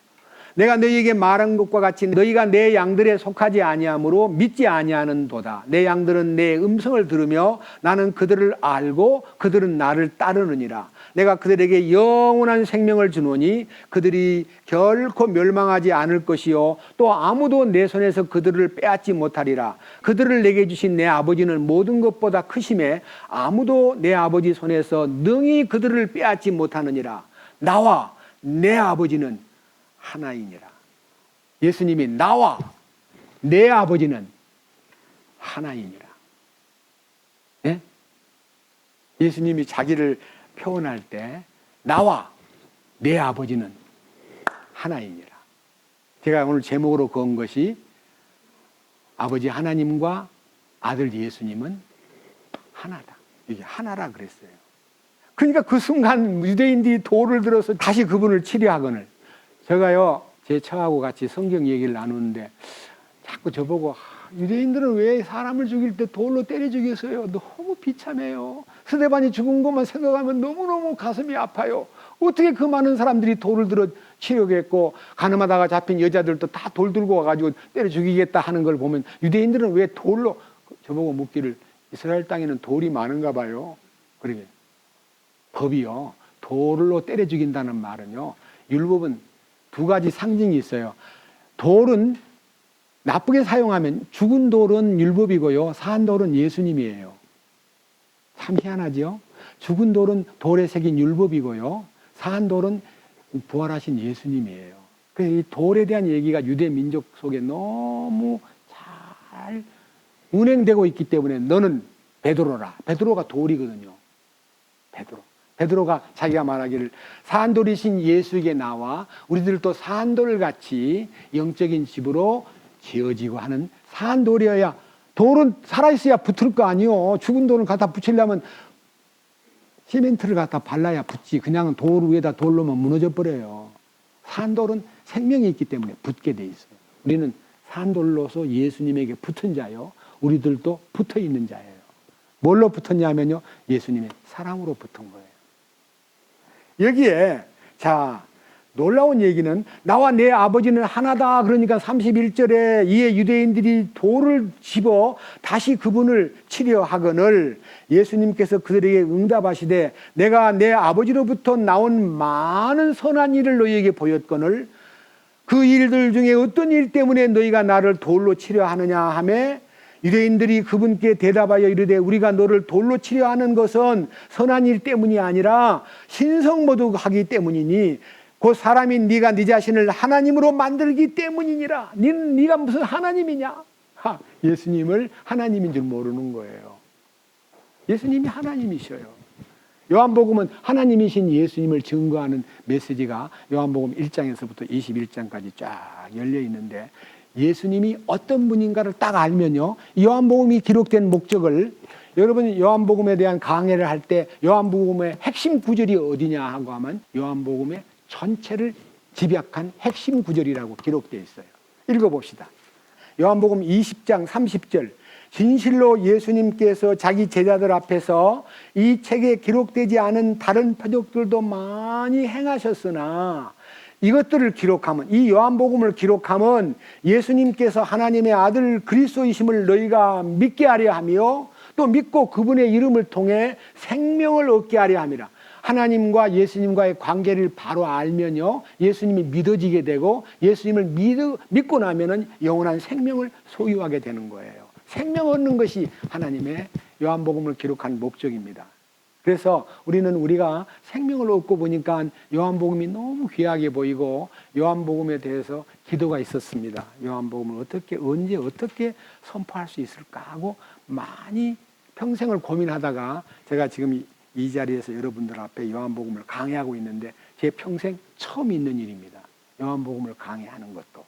내가 너희에게 말한 것과 같이 너희가 내 양들에 속하지 아니하므로 믿지 아니하는도다. 내 양들은 내 음성을 들으며 나는 그들을 알고 그들은 나를 따르느니라. 내가 그들에게 영원한 생명을 주노니 그들이 결코 멸망하지 않을 것이요 또 아무도 내 손에서 그들을 빼앗지 못하리라. 그들을 내게 주신 내 아버지는 모든 것보다 크심에 아무도 내 아버지 손에서 능히 그들을 빼앗지 못하느니라. 나와 내 아버지는 하나이니라. 예수님이 나와 내 아버지는 하나이니라. 예? 예수님이 자기를 표현할 때 나와 내 아버지는 하나이니라. 제가 오늘 제목으로 그은 것이 아버지 하나님과 아들 예수님은 하나다. 이게 하나라 그랬어요. 그러니까 그 순간 유대인들이 돌을 들어서 다시 그분을 치려하거늘. 제가요 제 처하고 같이 성경 얘기를 나누는데 자꾸 저보고 유대인들은 왜 사람을 죽일 때 돌로 때려 죽였어요? 너무 비참해요. 스데반이 죽은 것만 생각하면 너무너무 가슴이 아파요. 어떻게 그 많은 사람들이 돌을 들어 치려겠고 가늠하다가 잡힌 여자들도 다 돌 들고 와가지고 때려 죽이겠다 하는 걸 보면 유대인들은 왜 돌로 저보고 묻기를 이스라엘 땅에는 돌이 많은가 봐요. 그러게 법이요 돌로 때려 죽인다는 말은요 율법은 두 가지 상징이 있어요. 돌은 나쁘게 사용하면 죽은 돌은 율법이고요. 산 돌은 예수님이에요. 참 희한하죠? 죽은 돌은 돌에 새긴 율법이고요. 산 돌은 부활하신 예수님이에요. 그래서 이 돌에 대한 얘기가 유대 민족 속에 너무 잘 운행되고 있기 때문에 너는 베드로라. 베드로가 돌이거든요. 베드로가 자기가 말하기를 산돌이신 예수에게 나와 우리들도 산돌같이 영적인 집으로 지어지고 하는 산돌이어야 돌은 살아있어야 붙을 거 아니요. 죽은 돌을 갖다 붙이려면 시멘트를 갖다 발라야 붙지. 그냥 돌 위에다 돌로만 무너져 버려요. 산돌은 생명이 있기 때문에 붙게 돼 있어요. 우리는 산돌로서 예수님에게 붙은 자요. 우리들도 붙어 있는 자예요. 뭘로 붙었냐면요. 예수님의 사랑으로 붙은 거예요. 여기에 자 놀라운 얘기는 나와 내 아버지는 하나다. 그러니까 31절에 이에 유대인들이 돌을 집어 다시 그분을 치려 하거늘 예수님께서 그들에게 응답하시되 내가 내 아버지로부터 나온 많은 선한 일을 너희에게 보였거늘 그 일들 중에 어떤 일 때문에 너희가 나를 돌로 치려 하느냐 하매 유대인들이 그분께 대답하여 이르되 우리가 너를 돌로 치려 하는 것은 선한 일 때문이 아니라 신성모독하기 때문이니 곧 사람인 네가 네 자신을 하나님으로 만들기 때문이니라. 네가 무슨 하나님이냐? 예수님을 하나님인 줄 모르는 거예요. 예수님이 하나님이셔요. 요한복음은 하나님이신 예수님을 증거하는 메시지가 요한복음 1장에서부터 21장까지 쫙 열려 있는데 예수님이 어떤 분인가를 딱 알면요, 요한복음이 기록된 목적을, 여러분 요한복음에 대한 강해를 할 때 요한복음의 핵심 구절이 어디냐 하고 하면 요한복음의 전체를 집약한 핵심 구절이라고 기록되어 있어요. 읽어봅시다. 요한복음 20장 30절. 진실로 예수님께서 자기 제자들 앞에서 이 책에 기록되지 않은 다른 표적들도 많이 행하셨으나 이것들을 기록하면, 이 요한복음을 기록하면 예수님께서 하나님의 아들 그리스도이심을 너희가 믿게 하려 하며 또 믿고 그분의 이름을 통해 생명을 얻게 하려 함이라. 하나님과 예수님과의 관계를 바로 알면요, 예수님이 믿어지게 되고 예수님을 믿고 나면은 영원한 생명을 소유하게 되는 거예요. 생명 얻는 것이 하나님의 요한복음을 기록한 목적입니다. 그래서 우리가 생명을 얻고 보니까 요한복음이 너무 귀하게 보이고 요한복음에 대해서 기도가 있었습니다. 요한복음을 언제 어떻게 선포할 수 있을까 하고 많이 평생을 고민하다가 제가 지금 이 자리에서 여러분들 앞에 요한복음을 강해하고 있는데 제 평생 처음 있는 일입니다. 요한복음을 강해하는 것도.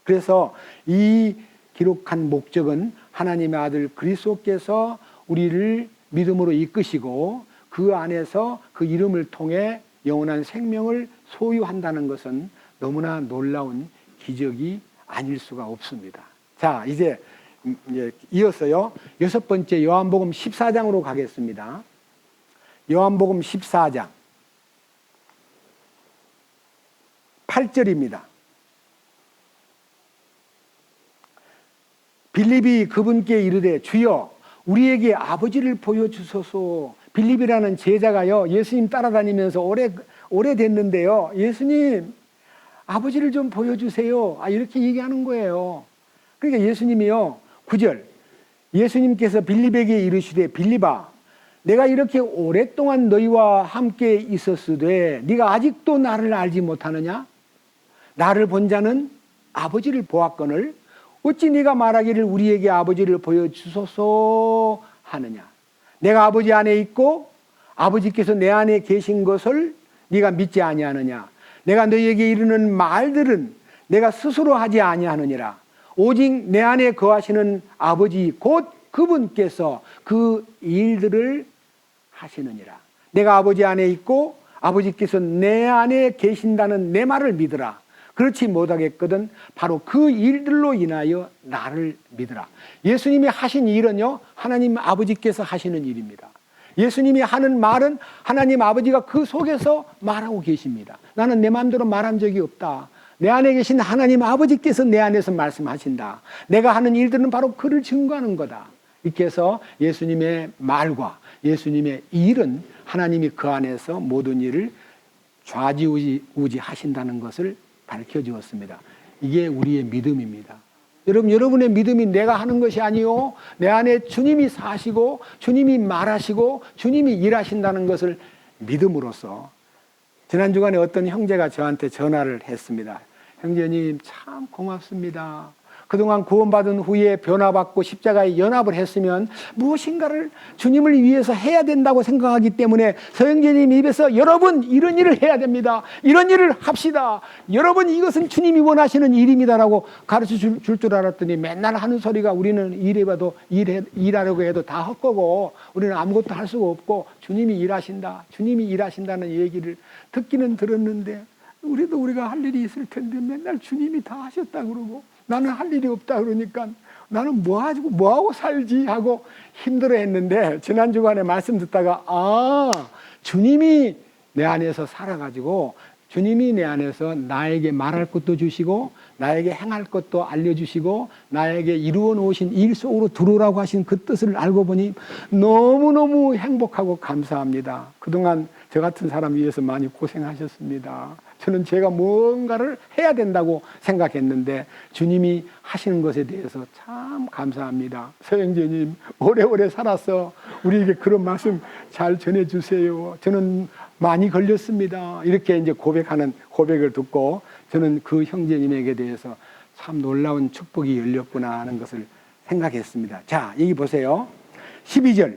그래서 이 기록한 목적은 하나님의 아들 그리스도께서 우리를 믿음으로 이끄시고 그 안에서 그 이름을 통해 영원한 생명을 소유한다는 것은 너무나 놀라운 기적이 아닐 수가 없습니다. 자, 이제 이어서요, 6번째 요한복음 14장으로 가겠습니다. 요한복음 14장 8절입니다. 빌립이 그분께 이르되 주여 우리에게 아버지를 보여주소서. 빌립이라는 제자가요, 예수님 따라다니면서 오래됐는데요, 예수님 아버지를 좀 보여주세요, 이렇게 얘기하는 거예요. 그러니까 예수님이요, 9절, 예수님께서 빌립에게 이르시되 빌립아 내가 이렇게 오랫동안 너희와 함께 있었으되 네가 아직도 나를 알지 못하느냐? 나를 본 자는 아버지를 보았거늘 어찌 네가 말하기를 우리에게 아버지를 보여주소서 하느냐? 내가 아버지 안에 있고 아버지께서 내 안에 계신 것을 네가 믿지 아니하느냐? 내가 너희에게 이르는 말들은 내가 스스로 하지 아니하느니라. 오직 내 안에 거하시는 아버지 곧 그분께서 그 일들을 하시느니라. 내가 아버지 안에 있고 아버지께서 내 안에 계신다는 내 말을 믿으라. 그렇지 못하겠거든 바로 그 일들로 인하여 나를 믿으라. 예수님이 하신 일은요, 하나님 아버지께서 하시는 일입니다. 예수님이 하는 말은 하나님 아버지가 그 속에서 말하고 계십니다. 나는 내 마음대로 말한 적이 없다. 내 안에 계신 하나님 아버지께서 내 안에서 말씀하신다. 내가 하는 일들은 바로 그를 증거하는 거다. 이렇게 해서 예수님의 말과 예수님의 일은 하나님이 그 안에서 모든 일을 좌지우지 하신다는 것을 밝혀주었습니다. 이게 우리의 믿음입니다. 여러분의 믿음이 내가 하는 것이 아니요, 내 안에 주님이 사시고 주님이 말하시고 주님이 일하신다는 것을 믿음으로써. 지난 주간에 어떤 형제가 저한테 전화를 했습니다. 형제님 참 고맙습니다. 그동안 구원받은 후에 변화받고 십자가에 연합을 했으면 무엇인가를 주님을 위해서 해야 된다고 생각하기 때문에 서영재님 입에서 여러분 이런 일을 해야 됩니다. 이런 일을 합시다. 여러분 이것은 주님이 원하시는 일입니다라고 가르쳐 줄 알았더니 맨날 하는 소리가 우리는 일하려고 해도 다 헛거고 우리는 아무것도 할 수가 없고 주님이 일하신다. 주님이 일하신다는 얘기를 듣기는 들었는데 우리가 할 일이 있을 텐데 맨날 주님이 다 하셨다 그러고 나는 할 일이 없다 그러니까 나는 뭐하고 살지 하고 힘들어했는데 지난 주간에 말씀 듣다가 주님이 내 안에서 살아가지고 주님이 내 안에서 나에게 말할 것도 주시고 나에게 행할 것도 알려주시고 나에게 이루어 놓으신 일 속으로 들어오라고 하신 그 뜻을 알고 보니 너무너무 행복하고 감사합니다. 그동안 저 같은 사람 위해서 많이 고생하셨습니다. 저는 제가 뭔가를 해야 된다고 생각했는데 주님이 하시는 것에 대해서 참 감사합니다. 서영재님 오래오래 살아서 우리에게 그런 말씀 잘 전해주세요. 저는 많이 걸렸습니다. 이렇게 이제 고백하는 고백을 듣고 저는 그 형제님에게 대해서 참 놀라운 축복이 열렸구나 하는 것을 생각했습니다. 자, 여기 보세요. 12절.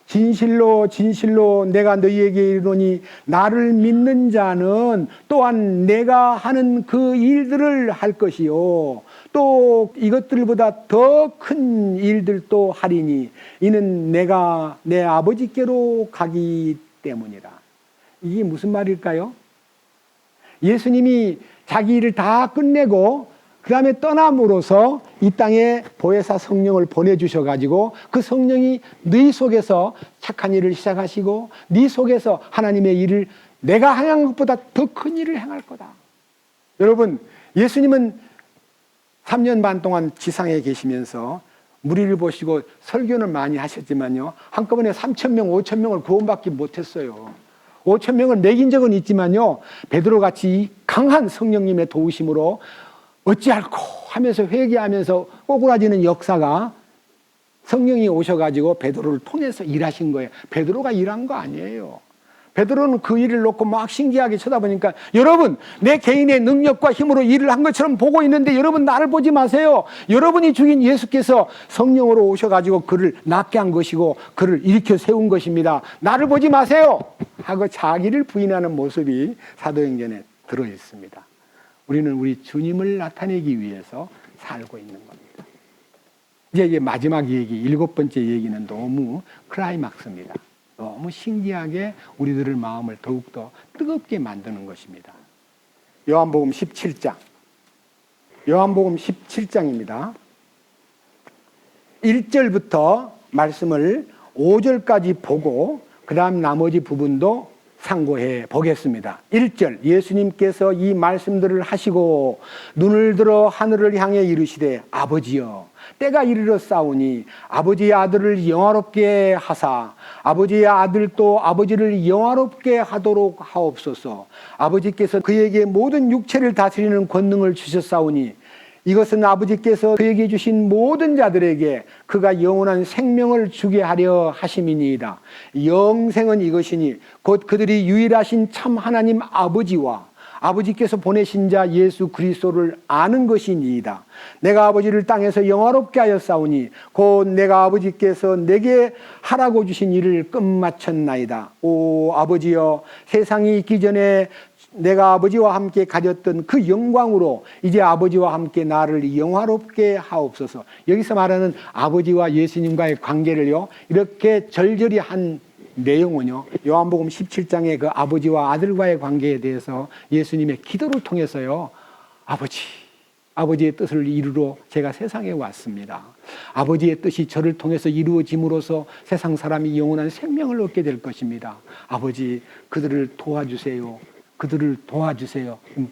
진실로 진실로 내가 너희에게 이르노니 나를 믿는 자는 또한 내가 하는 그 일들을 할 것이요 또 이것들보다 더 큰 일들도 하리니 이는 내가 내 아버지께로 가기 때문이라. 이게 무슨 말일까요? 예수님이 자기 일을 다 끝내고 그 다음에 떠남으로써 이 땅에 보혜사 성령을 보내주셔가지고 그 성령이 너희 속에서 착한 일을 시작하시고 네 속에서 하나님의 일을 내가 행한 것보다 더 큰 일을 행할 거다. 여러분, 예수님은 3년 반 동안 지상에 계시면서 무리를 보시고 설교는 많이 하셨지만요, 한꺼번에 3,000명, 5,000명을 구원받지 못했어요. 5,000명을 먹인 적은 있지만요, 베드로같이 강한 성령님의 도우심으로 어찌할꼬 하면서 회개하면서 꼬꾸라지는 역사가 성령이 오셔가지고 베드로를 통해서 일하신 거예요. 베드로가 일한 거 아니에요. 베드로는 그 일을 놓고 막 신기하게 쳐다보니까 여러분, 내 개인의 능력과 힘으로 일을 한 것처럼 보고 있는데 여러분 나를 보지 마세요. 여러분이 죽인 예수께서 성령으로 오셔가지고 그를 낫게 한 것이고 그를 일으켜 세운 것입니다. 나를 보지 마세요 하고 자기를 부인하는 모습이 사도행전에 들어있습니다. 우리는 우리 주님을 나타내기 위해서 살고 있는 겁니다. 이제 마지막 얘기, 7번째 얘기는 너무 클라이막스입니다. 너무 신기하게 우리들의 마음을 더욱더 뜨겁게 만드는 것입니다. 요한복음 17장. 요한복음 17장입니다. 1절부터 말씀을 5절까지 보고 그 다음 나머지 부분도 상고해 보겠습니다. 1절, 예수님께서 이 말씀들을 하시고 눈을 들어 하늘을 향해 이르시되 아버지여 때가 이르렀사오니 아버지의 아들을 영화롭게 하사 아버지의 아들도 아버지를 영화롭게 하도록 하옵소서. 아버지께서 그에게 모든 육체를 다스리는 권능을 주셨사오니 이것은 아버지께서 그에게 주신 모든 자들에게 그가 영원한 생명을 주게 하려 하심이니이다. 영생은 이것이니 곧 그들이 유일하신 참 하나님 아버지와 아버지께서 보내신 자 예수 그리스도를 아는 것이니이다. 내가 아버지를 땅에서 영화롭게 하였사오니 곧 내가 아버지께서 내게 하라고 주신 일을 끝마쳤나이다. 오 아버지여, 세상이 있기 전에 내가 아버지와 함께 가졌던 그 영광으로 이제 아버지와 함께 나를 영화롭게 하옵소서. 여기서 말하는 아버지와 예수님과의 관계를요, 이렇게 절절히 한 내용은요, 요한복음 17장의 그 아버지와 아들과의 관계에 대해서 예수님의 기도를 통해서요, 아버지의 뜻을 이루러 제가 세상에 왔습니다. 아버지의 뜻이 저를 통해서 이루어짐으로써 세상 사람이 영원한 생명을 얻게 될 것입니다. 아버지, 그들을 도와주세요.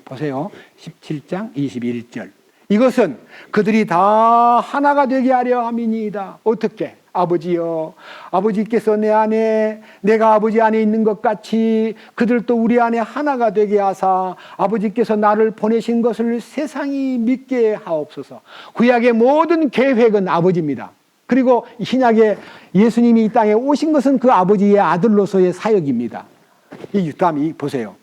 보세요. 17장 21절. 이것은 그들이 다 하나가 되게 하려 함이니이다. 어떻게? 아버지여, 아버지께서 내 안에, 내가 아버지 안에 있는 것 같이 그들도 우리 안에 하나가 되게 하사 아버지께서 나를 보내신 것을 세상이 믿게 하옵소서. 구약의 모든 계획은 아버지입니다. 그리고 신약에 예수님이 이 땅에 오신 것은 그 아버지의 아들로서의 사역입니다. 이 다음에 보세요.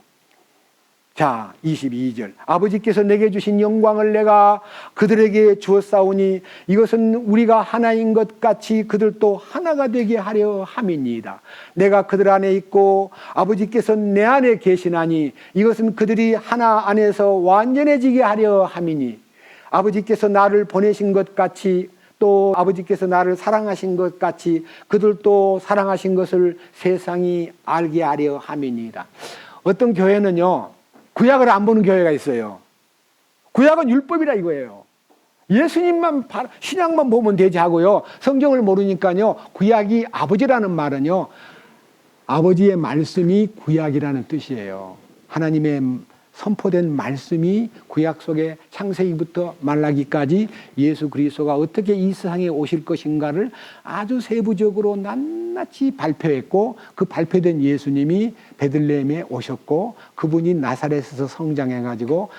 자, 22절. 아버지께서 내게 주신 영광을 내가 그들에게 주었사오니 이것은 우리가 하나인 것 같이 그들도 하나가 되게 하려 함이니이다. 내가 그들 안에 있고 아버지께서 내 안에 계시나니 이것은 그들이 하나 안에서 완전해지게 하려 함이니 아버지께서 나를 보내신 것 같이 또 아버지께서 나를 사랑하신 것 같이 그들도 사랑하신 것을 세상이 알게 하려 함이니이다. 어떤 교회는요, 구약을 안 보는 교회가 있어요. 구약은 율법이라 이거예요. 예수님만 신약만 보면 되지 하고요. 성경을 모르니까요. 구약이 아버지라는 말은요, 아버지의 말씀이 구약이라는 뜻이에요. 하나님의 선포된 말씀이 구약 속에 창세기부터 말라기까지 예수 그리스도가 어떻게 이 세상에 오실 것인가를 아주 세부적으로 낱낱이 발표했고, 그 발표된 예수님이 베들레헴에 오셨고, 그분이 나사렛에서 성장해가지고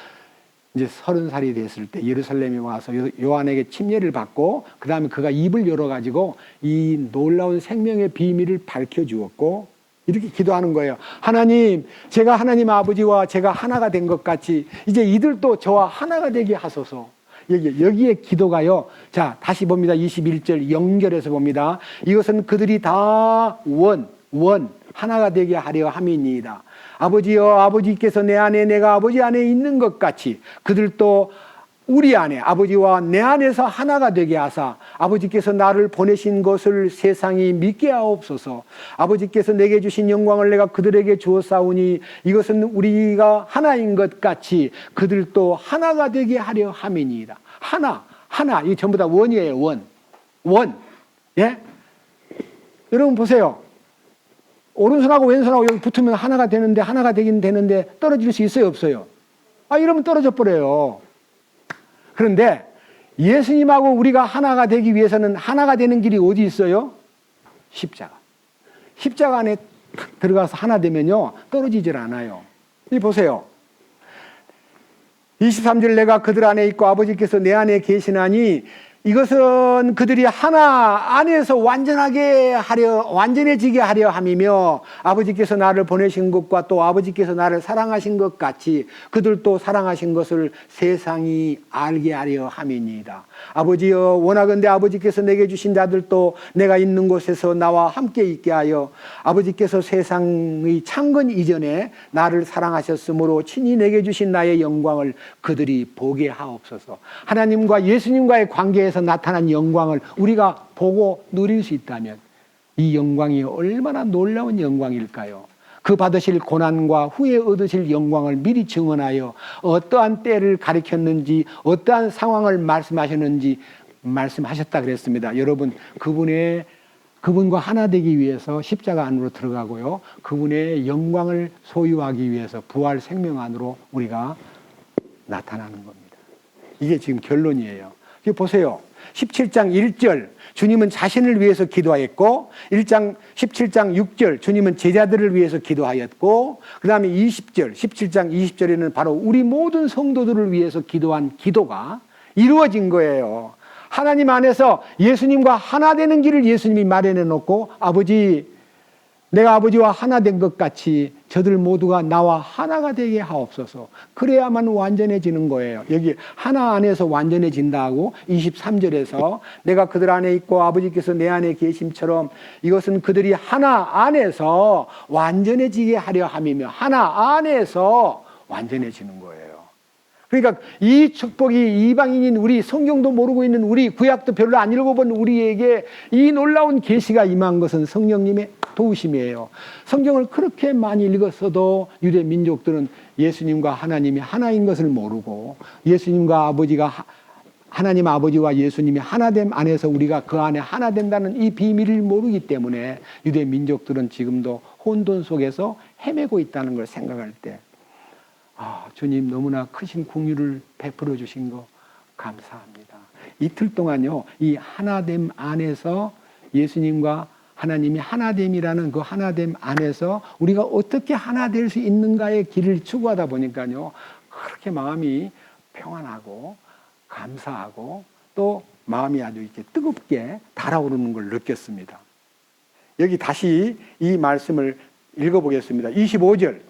이제 30살이 됐을 때 예루살렘에 와서 요한에게 침례를 받고, 그 다음에 그가 입을 열어가지고 이 놀라운 생명의 비밀을 밝혀주었고, 이렇게 기도하는 거예요. 하나님, 제가 하나님 아버지와 제가 하나가 된 것 같이 이제 이들도 저와 하나가 되게 하소서. 여기에 기도가요. 자, 다시 봅니다. 21절 연결해서 봅니다. 이것은 그들이 다 하나가 되게 하려 함이니이다. 아버지여, 아버지께서 내 안에 내가 아버지 안에 있는 것 같이 그들도 우리 안에 아버지와 내 안에서 하나가 되게 하사 아버지께서 나를 보내신 것을 세상이 믿게 하옵소서. 아버지께서 내게 주신 영광을 내가 그들에게 주었사오니 이것은 우리가 하나인 것 같이 그들도 하나가 되게 하려 함이니이다. 하나 이게 전부 다 원이에요. 원. 예? 여러분 보세요. 오른손하고 왼손하고 여기 붙으면 하나가 되는데, 하나가 되긴 되는데 떨어질 수 있어요, 없어요? 이러면 떨어져 버려요. 그런데 예수님하고 우리가 하나가 되기 위해서는 하나가 되는 길이 어디 있어요? 십자가 안에 탁 들어가서 하나 되면요 떨어지질 않아요. 이 보세요. 23절 내가 그들 안에 있고 아버지께서 내 안에 계시나니 이것은 그들이 하나 안에서 완전해지게 하려 함이며 아버지께서 나를 보내신 것과 또 아버지께서 나를 사랑하신 것 같이 그들도 사랑하신 것을 세상이 알게 하려 함이니이다. 아버지여, 원하건대 아버지께서 내게 주신 자들도 내가 있는 곳에서 나와 함께 있게 하여 아버지께서 세상의 창건 이전에 나를 사랑하셨으므로 친히 내게 주신 나의 영광을 그들이 보게 하옵소서. 하나님과 예수님과의 관계에서 나타난 영광을 우리가 보고 누릴 수 있다면 이 영광이 얼마나 놀라운 영광일까요? 그 받으실 고난과 후에 얻으실 영광을 미리 증언하여 어떠한 때를 가리켰는지 어떠한 상황을 말씀하셨는지 말씀하셨다 그랬습니다. 여러분, 그분과 하나 되기 위해서 십자가 안으로 들어가고요, 그분의 영광을 소유하기 위해서 부활 생명 안으로 우리가 나타나는 겁니다. 이게 지금 결론이에요. 보세요. 17장 1절 주님은 자신을 위해서 기도하였고 17장 6절 주님은 제자들을 위해서 기도하였고 그 다음에 17장 20절에는 바로 우리 모든 성도들을 위해서 기도한 기도가 이루어진 거예요. 하나님 안에서 예수님과 하나 되는 길을 예수님이 마련해 놓고 아버지, 내가 아버지와 하나 된 것 같이 저들 모두가 나와 하나가 되게 하옵소서. 그래야만 완전해지는 거예요. 여기 하나 안에서 완전해진다고 23절에서 내가 그들 안에 있고 아버지께서 내 안에 계심처럼 이것은 그들이 하나 안에서 완전해지게 하려 함이며 하나 안에서 완전해지는 거예요. 그러니까 이 축복이 이방인인 우리, 성경도 모르고 있는 우리, 구약도 별로 안 읽어본 우리에게 이 놀라운 계시가 임한 것은 성령님의 도우심이에요. 성경을 그렇게 많이 읽었어도 유대 민족들은 예수님과 하나님이 하나인 것을 모르고 예수님과 아버지가 하나님 아버지와 예수님이 하나됨 안에서 우리가 그 안에 하나 된다는 이 비밀을 모르기 때문에 유대 민족들은 지금도 혼돈 속에서 헤매고 있다는 걸 생각할 때 주님 너무나 크신 긍휼을 베풀어 주신 거 감사합니다. 이틀 동안요, 이 하나됨 안에서 예수님과 하나님이 하나됨이라는 그 하나됨 안에서 우리가 어떻게 하나 될 수 있는가의 길을 추구하다 보니까요, 그렇게 마음이 평안하고 감사하고 또 마음이 아주 이렇게 뜨겁게 달아오르는 걸 느꼈습니다. 여기 다시 이 말씀을 읽어보겠습니다. 25절.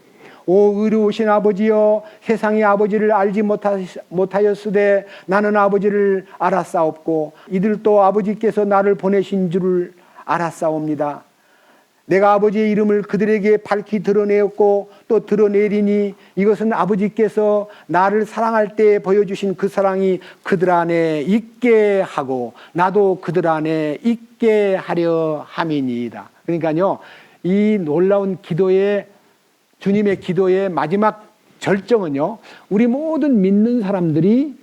오 의로우신 아버지여, 세상이 아버지를 알지 못하였으되 나는 아버지를 알았사옵고 이들도 아버지께서 나를 보내신 줄을 알았사옵니다. 내가 아버지의 이름을 그들에게 밝히 드러내었고 또 드러내리니 이것은 아버지께서 나를 사랑할 때 보여주신 그 사랑이 그들 안에 있게 하고 나도 그들 안에 있게 하려 함이니이다. 그러니까요, 이 놀라운 기도의, 주님의 기도의 마지막 절정은요, 우리 모든 믿는 사람들이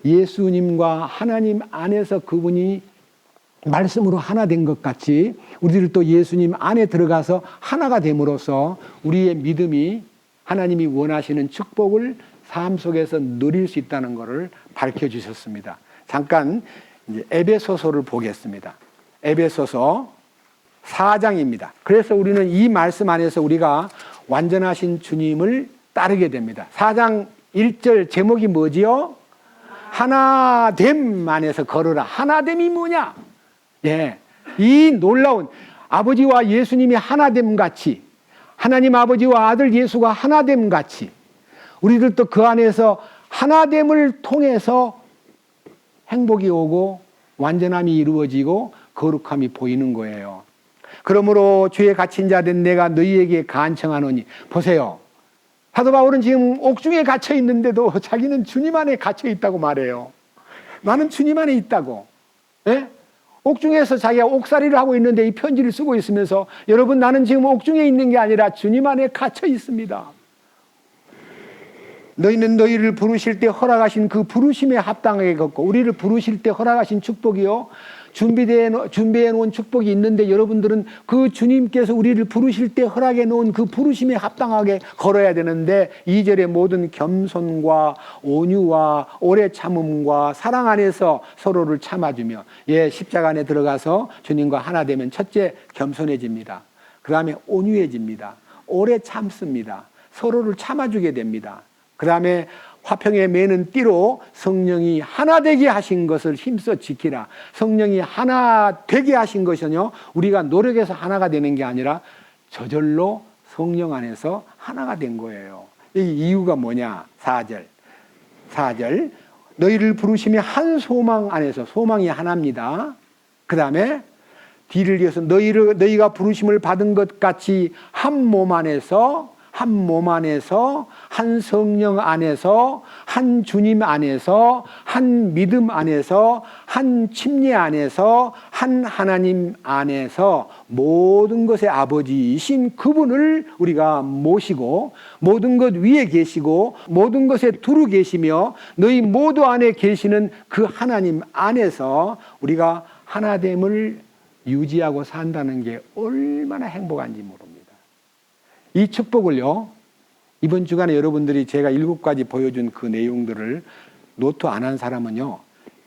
예수님과 하나님 안에서 그분이 말씀으로 하나 된 것 같이 우리들도 예수님 안에 들어가서 하나가 됨으로써 우리의 믿음이 하나님이 원하시는 축복을 삶 속에서 누릴 수 있다는 것을 밝혀주셨습니다. 잠깐 이제 에베소서를 보겠습니다. 에베소서 4장입니다. 그래서 우리는 이 말씀 안에서 우리가 완전하신 주님을 따르게 됩니다. 4장 1절 제목이 뭐지요? 하나됨 안에서 걸어라. 하나됨이 뭐냐? 예, 이 놀라운 아버지와 예수님이 하나됨 같이, 하나님 아버지와 아들 예수가 하나됨 같이 우리들도 그 안에서 하나됨을 통해서 행복이 오고 완전함이 이루어지고 거룩함이 보이는 거예요. 그러므로 주의 갇힌 자 된 내가 너희에게 간청하노니, 보세요. 사도 바울은 지금 옥중에 갇혀 있는데도 자기는 주님 안에 갇혀 있다고 말해요. 나는 주님 안에 있다고. 예? 옥중에서 자기가 옥살이를 하고 있는데 이 편지를 쓰고 있으면서, 여러분, 나는 지금 옥중에 있는 게 아니라 주님 안에 갇혀 있습니다. 너희는 너희를 부르실 때 허락하신 그 부르심에 합당하게 걷고, 우리를 부르실 때 허락하신 축복이요, 준비해 놓은 축복이 있는데, 여러분들은 그 주님께서 우리를 부르실 때 허락해 놓은 그 부르심에 합당하게 걸어야 되는데, 2절의 모든 겸손과 온유와 오래 참음과 사랑 안에서 서로를 참아주며, 예, 십자가 안에 들어가서 주님과 하나 되면 첫째 겸손해집니다. 그 다음에 온유해집니다. 오래 참습니다. 서로를 참아주게 됩니다. 그 다음에 화평에 매는 띠로 성령이 하나 되게 하신 것을 힘써 지키라. 성령이 하나 되게 하신 것은요, 우리가 노력해서 하나가 되는 게 아니라 저절로 성령 안에서 하나가 된 거예요. 이 이유가 뭐냐? 4절 너희를 부르시며 한 소망 안에서, 소망이 하나입니다. 그 다음에 뒤를 이어서 너희가 부르심을 받은 것 같이 한 몸 안에서, 한 성령 안에서, 한 주님 안에서, 한 믿음 안에서, 한 침례 안에서, 한 하나님 안에서 모든 것의 아버지이신 그분을 우리가 모시고, 모든 것 위에 계시고 모든 것에 두루 계시며 너희 모두 안에 계시는 그 하나님 안에서 우리가 하나됨을 유지하고 산다는 게 얼마나 행복한지 모릅니다. 이 축복을요, 이번 주간에 여러분들이 제가 7가지 보여준 그 내용들을 노트 안 한 사람은요,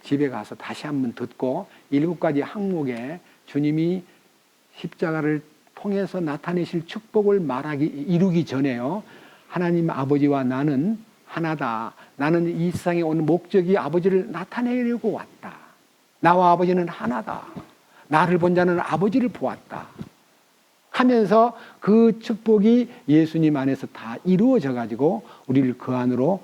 집에 가서 다시 한번 듣고 7가지 항목에 주님이 십자가를 통해서 나타내실 축복을 이루기 전에요, 하나님 아버지와 나는 하나다. 나는 이 세상에 온 목적이 아버지를 나타내려고 왔다. 나와 아버지는 하나다. 나를 본 자는 아버지를 보았다. 하면서 그 축복이 예수님 안에서 다 이루어져 가지고 우리를 그 안으로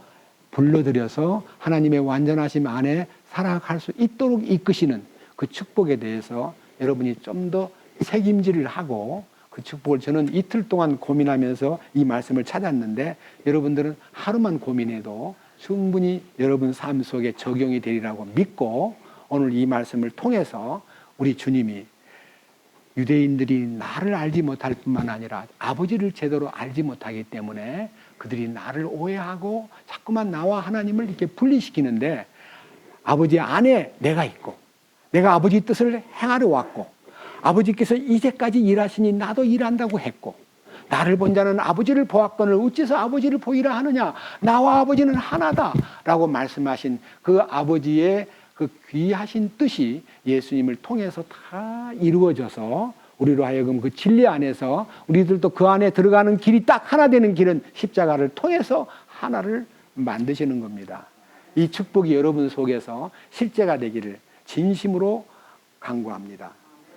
불러들여서 하나님의 완전하심 안에 살아갈 수 있도록 이끄시는 그 축복에 대해서 여러분이 좀 더 책임질을 하고, 그 축복을 저는 이틀 동안 고민하면서 이 말씀을 찾았는데, 여러분들은 하루만 고민해도 충분히 여러분 삶 속에 적용이 되리라고 믿고, 오늘 이 말씀을 통해서 우리 주님이 유대인들이 나를 알지 못할 뿐만 아니라 아버지를 제대로 알지 못하기 때문에 그들이 나를 오해하고 자꾸만 나와 하나님을 이렇게 분리시키는데, 아버지 안에 내가 있고 내가 아버지 뜻을 행하러 왔고 아버지께서 이제까지 일하시니 나도 일한다고 했고, 나를 본 자는 아버지를 보았거늘 어째서 아버지를 보이라 하느냐, 나와 아버지는 하나다 라고 말씀하신 그 아버지의 그 귀하신 뜻이 예수님을 통해서 다 이루어져서 우리로 하여금 그 진리 안에서 우리들도 그 안에 들어가는 길이 딱 하나 되는 길은 십자가를 통해서 하나를 만드시는 겁니다. 이 축복이 여러분 속에서 실제가 되기를 진심으로 간구합니다.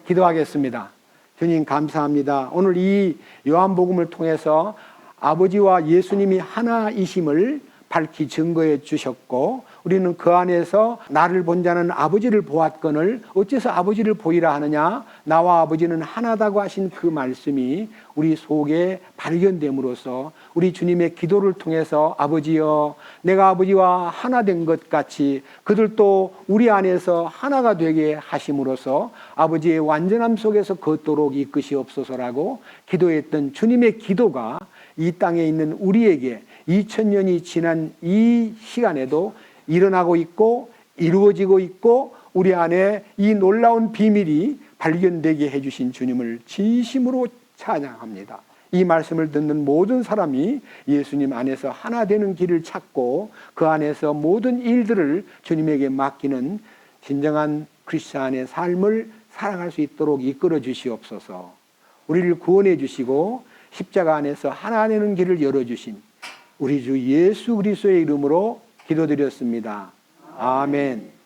기도하겠습니다. 주님 감사합니다. 오늘 이 요한복음을 통해서 아버지와 예수님이 하나이심을 밝히 증거해 주셨고, 우리는 그 안에서 나를 본 자는 아버지를 보았거늘 어째서 아버지를 보이라 하느냐, 나와 아버지는 하나다고 하신 그 말씀이 우리 속에 발견됨으로써 우리 주님의 기도를 통해서 아버지여, 내가 아버지와 하나 된 것 같이 그들도 우리 안에서 하나가 되게 하심으로써 아버지의 완전함 속에서 걷도록 이끄시옵소서라고 기도했던 주님의 기도가 이 땅에 있는 우리에게 2000년이 지난 이 시간에도 일어나고 있고 이루어지고 있고, 우리 안에 이 놀라운 비밀이 발견되게 해주신 주님을 진심으로 찬양합니다. 이 말씀을 듣는 모든 사람이 예수님 안에서 하나 되는 길을 찾고 그 안에서 모든 일들을 주님에게 맡기는 진정한 크리스찬의 삶을 살아갈 수 있도록 이끌어 주시옵소서. 우리를 구원해 주시고 십자가 안에서 하나 되는 길을 열어주신 우리 주 예수 그리스도의 이름으로 기도드렸습니다. 아멘.